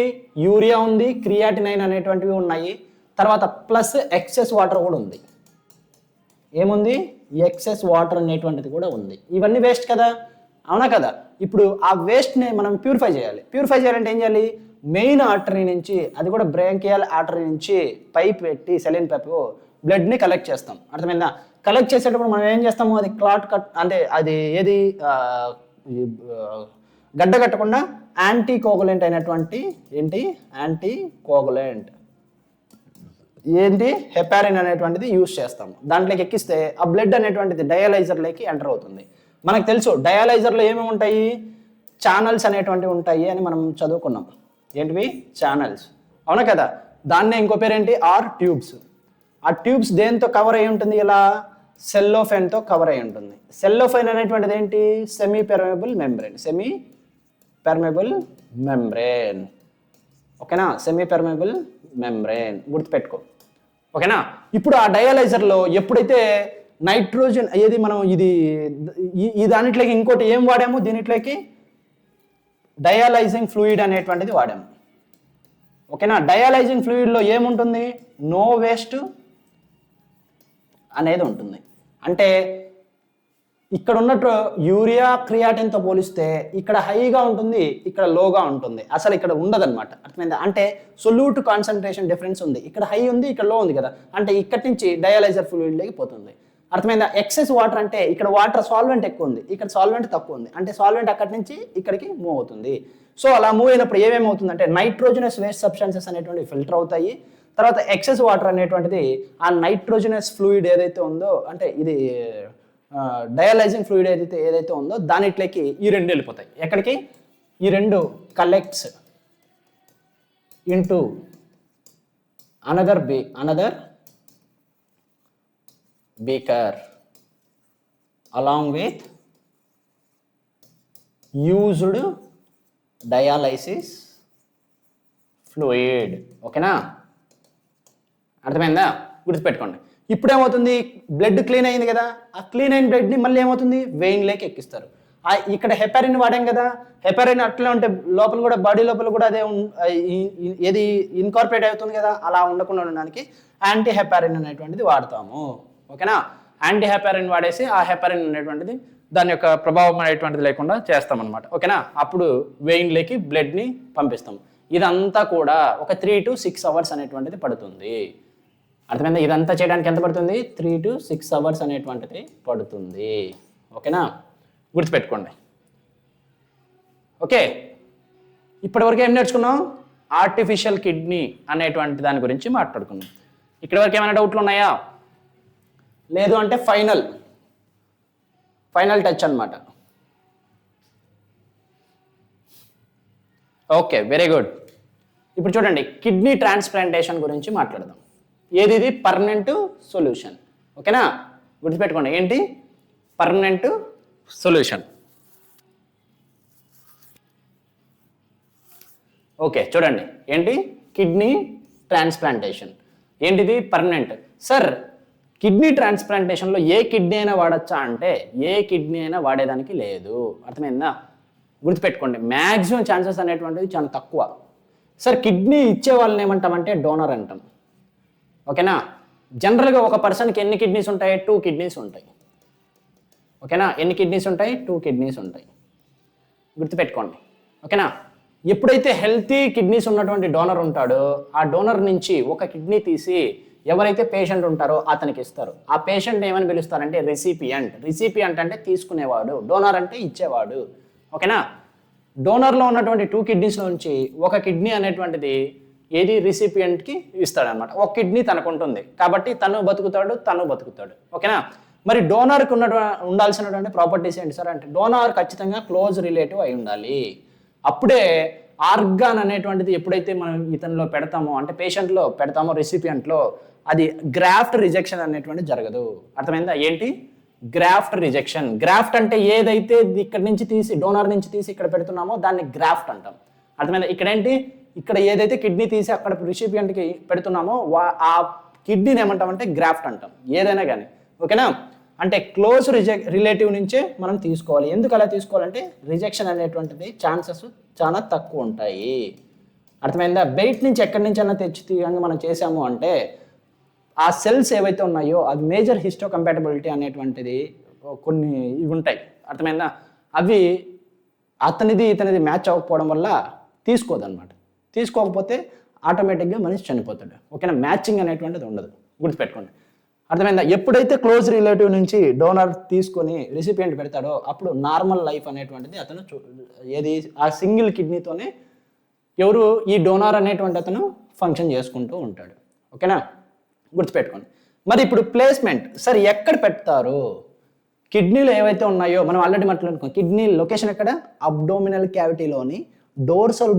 Speaker 1: యూరియా ఉంది, క్రియాటినైన్ అనేటువంటివి ఉన్నాయి, తర్వాత ప్లస్ ఎక్సెస్ వాటర్ కూడా ఉంది. ఏముంది, ఎక్సెస్ వాటర్ అనేటువంటిది కూడా ఉంది. ఇవన్నీ వేస్ట్ కదా, అవునా కదా. ఇప్పుడు ఆ వేస్ట్ని మనం ప్యూరిఫై చేయాలి. ప్యూరిఫై చేయాలంటే ఏం చేయాలి, మెయిన్ ఆర్టరీ నుంచి, అది కూడా బ్రాంకియల్ ఆర్టరీ నుంచి పైప్ పెట్టి సెలిన్ పైపు బ్లడ్ని కలెక్ట్ చేస్తాం. అర్థమైందా. కలెక్ట్ చేసేటప్పుడు మనం ఏం చేస్తాము, అది క్లాట్ కట్ అంటే అది ఏది గడ్డ కట్టకుండా యాంటీ కోగులెంట్ అయినటువంటి ఏంటి, యాంటీ కోగులెంట్ ఏంటి, హెపారిన్ అనేటువంటిది యూజ్ చేస్తాము. దాంట్లోకి ఎక్కిస్తే ఆ బ్లడ్ అనేటువంటిది డయాలైజర్లోకి ఎంటర్ అవుతుంది. మనకు తెలుసు డయాలైజర్లో ఏమేమి ఉంటాయి, ఛానల్స్ అనేటువంటివి ఉంటాయి అని మనం చదువుకున్నాం. ఏంటివి, ఛానల్స్, అవునా కదా. దాన్నే ఇంకో పేరేంటి, ఆర్ ట్యూబ్స్. ఆ ట్యూబ్స్ దేంతో కవర్ అయి ఉంటుంది, ఇలా సెల్లోఫైన్తో కవర్ అయి ఉంటుంది. సెల్లోఫైన్ అనేటువంటిది ఏంటి, semi permeable membrane, semi permeable membrane, ఓకేనా, సెమీ పెర్మియబుల్ మెంబ్రెయిన్ గుర్తుపెట్టుకో, ఓకేనా. ఇప్పుడు ఆ డయాలైజర్లో ఎప్పుడైతే నైట్రోజన్ ఏది మనం ఈ దానిట్లోకి ఇంకోటి ఏం వాడాము, దీనిట్లోకి డయాలైజింగ్ ఫ్లూయిడ్ అనేటువంటిది వాడాము, ఓకేనా. డయాలైజింగ్ ఫ్లూయిడ్లో ఏముంటుంది, నో వేస్ట్ అనేది ఉంటుంది. అంటే ఇక్కడ ఉన్నట్టు యూరియా క్రియాటిన్తో పోలిస్తే ఇక్కడ హైగా ఉంటుంది, ఇక్కడ లోగా ఉంటుంది, అసలు ఇక్కడ ఉండదన్నమాట. అర్థమైందా. అంటే సొల్యూట్ కాన్సన్ట్రేషన్ డిఫరెన్స్ ఉంది, ఇక్కడ హై ఉంది, ఇక్కడ లో ఉంది కదా, అంటే ఇక్కడి నుంచి డయాలైజర్ ఫ్లూయిడ్లోకి పోతుంది. అర్థమైందా. ఎక్సెస్ వాటర్ అంటే ఇక్కడ వాటర్ సాల్వెంట్ ఎక్కువ ఉంది, ఇక్కడ సాల్వెంట్ తక్కువ ఉంది, అంటే సాల్వెంట్ అక్కడి నుంచి ఇక్కడికి మూవ్ అవుతుంది. సో అలా మూవ్ అయినప్పుడు ఏమేమవుతుందంటే నైట్రోజనస్ వేస్ట్ సబ్స్టెన్సెస్ అనేటువంటివి ఫిల్టర్ అవుతాయి. తర్వాత ఎక్సెస్ వాటర్ అనేటువంటిది ఆ నైట్రోజనస్ ఫ్లూయిడ్ ఏదైతే ఉందో, అంటే ఇది డయాలైజింగ్ ఫ్లూయిడ్ ఏదైతే ఉందో దానిట్లోకి ఈ రెండు వెళ్ళిపోతాయి. ఎక్కడికి, ఈ రెండు collects into another beaker along with used dialysis fluid, ఓకేనా. అర్థమైందా, గుర్తుపెట్టుకోండి. ఇప్పుడు ఏమవుతుంది, బ్లడ్ క్లీన్ అయింది కదా, ఆ క్లీన్ అయిన బ్లడ్ని మళ్ళీ ఏమవుతుంది, వెయిన్లోకి ఎక్కిస్తారు. ఇక్కడ హెపారిన్ వాడాం కదా, హెపారిన్ అట్లా ఉంటే లోపల కూడా బాడీ లోపల కూడా అదే ఏది ఇన్కార్పొరేట్ అవుతుంది కదా, అలా ఉండకుండా ఉండడానికి యాంటీ హెపారిన్ అనేటువంటిది వాడతాము, ఓకేనా. యాంటీ హెపారిన్ వాడేసి ఆ హెపారిన్ అనేటువంటిది దాని యొక్క ప్రభావం అనేటువంటిది లేకుండా చేస్తామన్నమాట, ఓకేనా. అప్పుడు వెయిన్లోకి బ్లడ్ని పంపిస్తాం. ఇదంతా కూడా ఒక 3 to 6 hours అనేటువంటిది పడుతుంది. అర్థమైందా. ఇదంతా చేయడానికి ఎంత పడుతుంది, 3 to 6 hours అనేటువంటిది పడుతుంది, ఓకేనా. గుర్తుపెట్టుకోండి, ఓకే. ఇప్పటివరకు ఏం నేర్చుకున్నాం, ఆర్టిఫిషియల్ కిడ్నీ అనేటువంటి దాని గురించి మాట్లాడుకున్నాం. ఇక్కడి వరకు ఏమైనా డౌట్లు ఉన్నాయా, లేదు అంటే ఫైనల్ టచ్ అన్నమాట. Okay, very good. ఇప్పుడు చూడండి, కిడ్నీ ట్రాన్స్ప్లాంటేషన్ గురించి మాట్లాడదాం. ఏది, ఇది పర్మనెంట్ సొల్యూషన్, ఓకేనా. గుర్తుపెట్టుకోండి, ఏంటి పర్మనెంట్ సొల్యూషన్. ఓకే, చూడండి, ఏంటి కిడ్నీ ట్రాన్స్ప్లాంటేషన్, ఏంటిది permanent. Sir kidney ట్రాన్స్ప్లాంటేషన్లో a kidney అయినా వాడచ్చా అంటే ఏ కిడ్నీ అయినా వాడేదానికి లేదు. అర్థమైందా. గుర్తుపెట్టుకోండి, మ్యాక్సిమం ఛాన్సెస్ అనేటువంటిది చాలా తక్కువ. సార్ కిడ్నీ ఇచ్చే వాళ్ళని ఏమంటామంటే డోనర్ అంటాం, ఓకేనా. జనరల్గా ఒక పర్సన్కి ఎన్ని కిడ్నీస్ ఉంటాయి, 2 కిడ్నీస్ ఉంటాయి, ఓకేనా. ఎన్ని కిడ్నీస్ ఉంటాయి, 2 కిడ్నీస్ ఉంటాయి, గుర్తుపెట్టుకోండి, ఓకేనా. ఎప్పుడైతే హెల్తీ కిడ్నీస్ ఉన్నటువంటి డోనర్ ఉంటాడో ఆ డోనర్ నుంచి ఒక కిడ్నీ తీసి ఎవరైతే పేషెంట్ ఉంటారో అతనికి ఇస్తారు. ఆ పేషెంట్ ఏమని పిలుస్తారంటే రిసిపియంట్ అంటే తీసుకునేవాడు, డోనర్ అంటే ఇచ్చేవాడు, ఓకేనా. డోనర్లో ఉన్నటువంటి 2 కిడ్నీస్లో నుంచి ఒక కిడ్నీ అనేటువంటిది ఏది రిసిపియంట్కి ఇస్తాడనమాట. ఒక కిడ్నీ తనకు ఉంటుంది కాబట్టి తను బతుకుతాడు, ఓకేనా. మరి డోనర్కి ఉండాల్సినటువంటి ప్రాపర్టీస్ ఏంటి సార్ అంటే డోనర్ ఖచ్చితంగా క్లోజ్ రిలేటివ్ అయి ఉండాలి. అప్పుడే ఆర్గాన్ అనేటువంటిది ఎప్పుడైతే మనం ఇతనిలో పెడతామో, అంటే పేషెంట్లో పెడతామో, రెసిపియంట్లో, అది గ్రాఫ్ట్ రిజెక్షన్ అనేటువంటిది జరగదు. అర్థమైందా. ఏంటి గ్రాఫ్ట్ రిజెక్షన్. గ్రాఫ్ట్ అంటే ఏదైతే ఇక్కడ నుంచి తీసి డోనర్ నుంచి తీసి ఇక్కడ పెడుతున్నామో దాన్ని గ్రాఫ్ట్ అంటాం. అర్థమైందా. ఇక్కడేంటి, ఇక్కడ ఏదైతే కిడ్నీ తీసి అక్కడ రిసిపియంట్కి పెడుతున్నామో ఆ కిడ్నీని ఏమంటామంటే గ్రాఫ్ట్ అంటాం, ఏదైనా కానీ, ఓకేనా. అంటే క్లోజ్ రిలేటివ్ నుంచే మనం తీసుకోవాలి. ఎందుకు అలా తీసుకోవాలంటే రిజెక్షన్ అనేటువంటిది ఛాన్సెస్ చాలా తక్కువ ఉంటాయి. అర్థమైందా? బయట నుంచి ఎక్కడి నుంచి అన్నా తెచ్చి తీయంగా మనం చేసాము అంటే ఆ సెల్స్ ఏవైతే ఉన్నాయో అది మేజర్ హిస్టో కంపాటబిలిటీ అనేటువంటిది కొన్ని ఇవి ఉంటాయి. అర్థమైందా? అవి ఇతనిది మ్యాచ్ అవ్వకపోవడం వల్ల తీసుకోదన్నమాట. తీసుకోకపోతే ఆటోమేటిక్గా మనిషి చనిపోతాడు. ఓకేనా? మ్యాచింగ్ అనేటువంటిది ఉండదు, గుర్తుపెట్టుకోండి. అర్థమైందా? ఎప్పుడైతే క్లోజ్ రిలేటివ్ నుంచి డోనర్ తీసుకొని రెసిపియంట్ పెడతాడో అప్పుడు నార్మల్ లైఫ్ అనేటువంటిది అతను ఏది ఆ సింగిల్ కిడ్నీతోనే ఎవరు ఈ డోనార్ అనేటువంటి అతను ఫంక్షన్ చేసుకుంటూ ఉంటాడు. ఓకేనా? గుర్తుపెట్టుకోండి. మరి ఇప్పుడు ప్లేస్మెంట్ సార్ ఎక్కడ పెడతారు? కిడ్నీలు ఏవైతే ఉన్నాయో మనం ఆల్రెడీ మాట్లాడుకున్నాం. కిడ్నీ లొకేషన్ ఎక్కడ? అబ్డోమినల్ క్యావిటీలోని డోర్సల్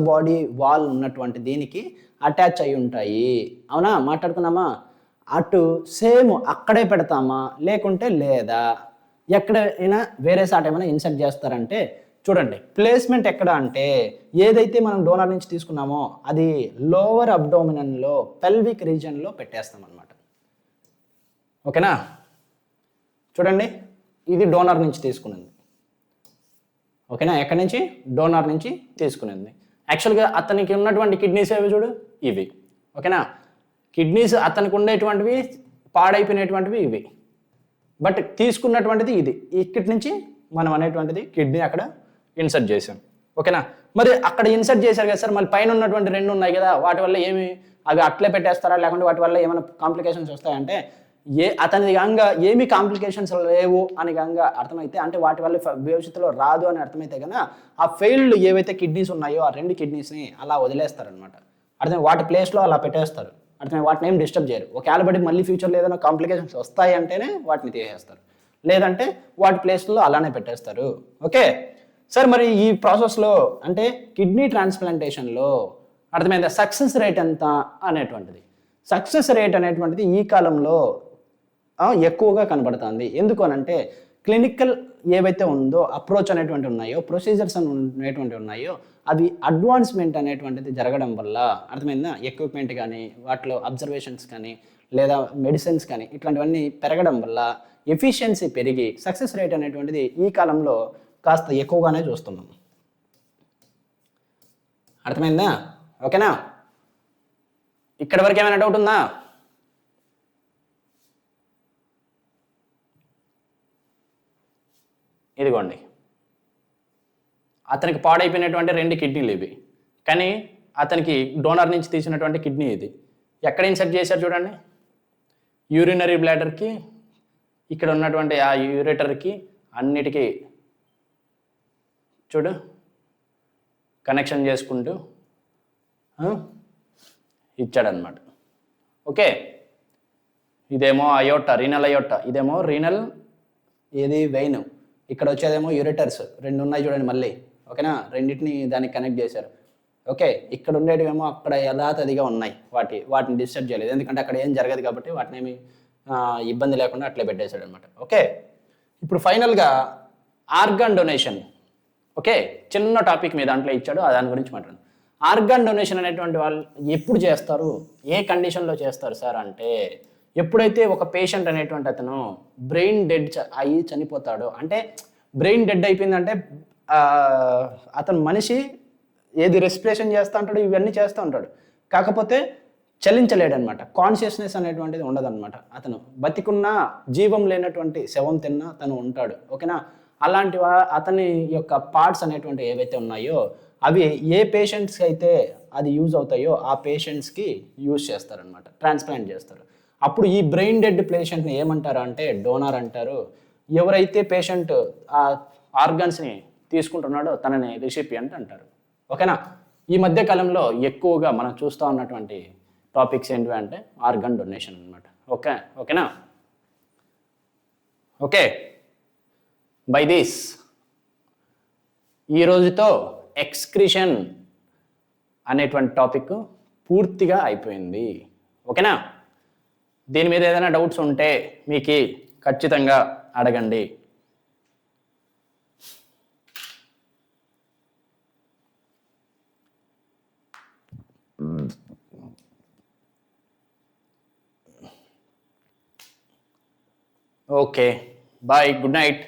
Speaker 1: బాడీ వాల్ ఉన్నటువంటి దీనికి అటాచ్ అయి ఉంటాయి. అవునా? మాట్లాడుకున్నామా? అటు సేమ్ అక్కడే పెడతామా లేకుంటే లేదా ఎక్కడైనా వేరే సాట్ ఏమైనా ఇన్సర్ట్ చేస్తారంటే చూడండి, ప్లేస్మెంట్ ఎక్కడ అంటే ఏదైతే మనం డోనర్ నుంచి తీసుకున్నామో అది లోవర్ అబ్డోమినన్లో పెల్విక్ రీజన్లో పెట్టేస్తాం అనమాట. ఓకేనా? చూడండి, ఇది డోనర్ నుంచి తీసుకున్నది. ఓకేనా? ఎక్కడి నుంచి? డోనర్ నుంచి తీసుకునేది. యాక్చువల్గా అతనికి ఉన్నటువంటి కిడ్నీస్ ఏవి చూడు, ఇవి. ఓకేనా? కిడ్నీస్ అతనికి ఉండేటువంటివి పాడైపోయినటువంటివి ఇవి, బట్ తీసుకున్నటువంటిది ఇది. ఇక్కడి నుంచి మనం అనేటువంటిది కిడ్నీ అక్కడ ఇన్సర్ట్ చేసాం. ఓకేనా? మరి అక్కడ ఇన్సర్ట్ చేశారు కదా సార్, మళ్ళీ పైన ఉన్నటువంటి రెండు ఉన్నాయి కదా, వాటి వల్ల అవి అట్లే పెట్టేస్తారా లేకుంటే వాటి వల్ల ఏమైనా కాంప్లికేషన్స్ వస్తాయంటే అతని గంగా ఏమి కాంప్లికేషన్స్ లేవు అని గంగా అర్థమైతే, అంటే వాటి వల్ల భవిష్యత్తులో రాదు అని అర్థమైతే కన్నా ఆ ఫెయిల్డ్ ఏవైతే కిడ్నీస్ ఉన్నాయో ఆ రెండు కిడ్నీస్ని అలా వదిలేస్తారనమాట. అర్థం వాటి ప్లేస్లో అలా పెట్టేస్తారు. అర్థం వాటిని ఏం డిస్టర్బ్ చేయరు. ఒకవేళ బట్టి మళ్ళీ ఫ్యూచర్లో ఏదైనా కాంప్లికేషన్స్ వస్తాయి అంటేనే వాటిని తీసేస్తారు, లేదంటే వాటి ప్లేస్లో అలానే పెట్టేస్తారు. ఓకే సార్, మరి ఈ ప్రాసెస్లో అంటే కిడ్నీ ట్రాన్స్ప్లాంటేషన్లో అర్థమైందా సక్సెస్ రేట్ ఎంత అనేటువంటిది? సక్సెస్ రేట్ అనేటువంటిది ఈ కాలంలో ఎక్కువగా కనబడుతుంది. ఎందుకు అనంటే క్లినికల్ ఏవైతే ఉందో అప్రోచ్ అనేటువంటి ఉన్నాయో, ప్రొసీజర్స్ అనేటువంటి ఉన్నాయో అవి అడ్వాన్స్మెంట్ అనేటువంటిది జరగడం వల్ల అర్థమైందా ఎక్విప్మెంట్ కానీ వాటిలో అబ్జర్వేషన్స్ కానీ లేదా మెడిసిన్స్ కానీ ఇట్లాంటివన్నీ పెరగడం వల్ల ఎఫిషియన్సీ పెరిగి సక్సెస్ రేట్ అనేటువంటిది ఈ కాలంలో కాస్త ఎక్కువగానే చూస్తున్నాం. అర్థమైందా? ఓకేనా? ఇక్కడ వరకు ఏమైనా డౌట్ ఉందా? ఇదిగోండి, అతనికి పాడైపోయినటువంటి రెండు కిడ్నీలు ఇవి, కానీ అతనికి డోనర్ నుంచి తీసినటువంటి కిడ్నీ ఇది. ఎక్కడ ఇన్సర్ట్ చేశారు చూడండి, యూరినరీ బ్లాడర్కి ఇక్కడ ఉన్నటువంటి ఆ యూరేటర్కి అన్నిటికీ చూడు కనెక్షన్ చేసుకుంటూ ఇచ్చాడనమాట. ఓకే, ఇదేమో అయోటా, రీనల్ అయోటా, ఇదేమో రీనల్ ఏది వెయిన్, ఇక్కడ వచ్చేదేమో యూరేటర్స్ రెండు ఉన్నాయి చూడండి మళ్ళీ. ఓకేనా? రెండింటిని దానికి కనెక్ట్ చేశారు. ఓకే, ఇక్కడ ఉండేటివేమో అక్కడ యథాతథిగా ఉన్నాయి, వాటిని డిస్టర్బ్ చేయలేదు, ఎందుకంటే అక్కడ ఏం జరగదు కాబట్టి వాటిని ఏమి ఇబ్బంది లేకుండా అట్లే పెట్టేశాడు అనమాట. ఓకే, ఇప్పుడు ఫైనల్గా ఆర్గాన్ డొనేషన్. ఓకే, చిన్న టాపిక్ మీద దాంట్లో ఇచ్చాడు, దాని గురించి మాట్లాడు. ఆర్గాన్ డొనేషన్ అనేటువంటి వాళ్ళు ఎప్పుడు చేస్తారు, ఏ కండిషన్లో చేస్తారు సార్ అంటే ఎప్పుడైతే ఒక పేషెంట్ అనేటువంటి అతను బ్రెయిన్ డెడ్ అయ్యి చనిపోతాడో, అంటే బ్రెయిన్ డెడ్ అయిపోయిందంటే అతను మనిషి ఏది రెస్పిరేషన్ చేస్తూ ఉంటాడు, ఇవన్నీ చేస్తూ ఉంటాడు, కాకపోతే చలించలేడనమాట. కాన్షియస్నెస్ అనేటువంటిది ఉండదన్నమాట. అతను బతికున్న జీవం లేనటువంటి శవం తిన్నా తను ఉంటాడు. ఓకేనా? అలాంటి అతని యొక్క పార్ట్స్ అనేటువంటి ఏవైతే ఉన్నాయో అవి ఏ పేషెంట్స్కి అయితే అది యూజ్ అవుతాయో ఆ పేషెంట్స్కి యూజ్ చేస్తారనమాట, ట్రాన్స్ప్లాంట్ చేస్తారు. అప్పుడు ఈ బ్రెయిన్ డెడ్ పేషెంట్ని ఏమంటారు అంటే డోనార్ అంటారు. ఎవరైతే పేషెంట్ ఆ ఆర్గన్స్ని తీసుకుంటున్నాడో తనని రిసిపియంట్ అంటారు. ఓకేనా? ఈ మధ్య కాలంలో ఎక్కువగా మనం చూస్తూ ఉన్నటువంటి టాపిక్స్ ఏంటివి అంటే ఆర్గన్ డొనేషన్ అనమాట. ఓకేనా? ఓకే, బై దిస్ ఈ రోజుతో ఎక్స్క్రిషన్ అనేటువంటి టాపిక్ పూర్తిగా అయిపోయింది. ఓకేనా? దీని మీద ఏదైనా డౌట్స్ ఉంటే మీకు ఖచ్చితంగా అడగండి. Okay bye, good night.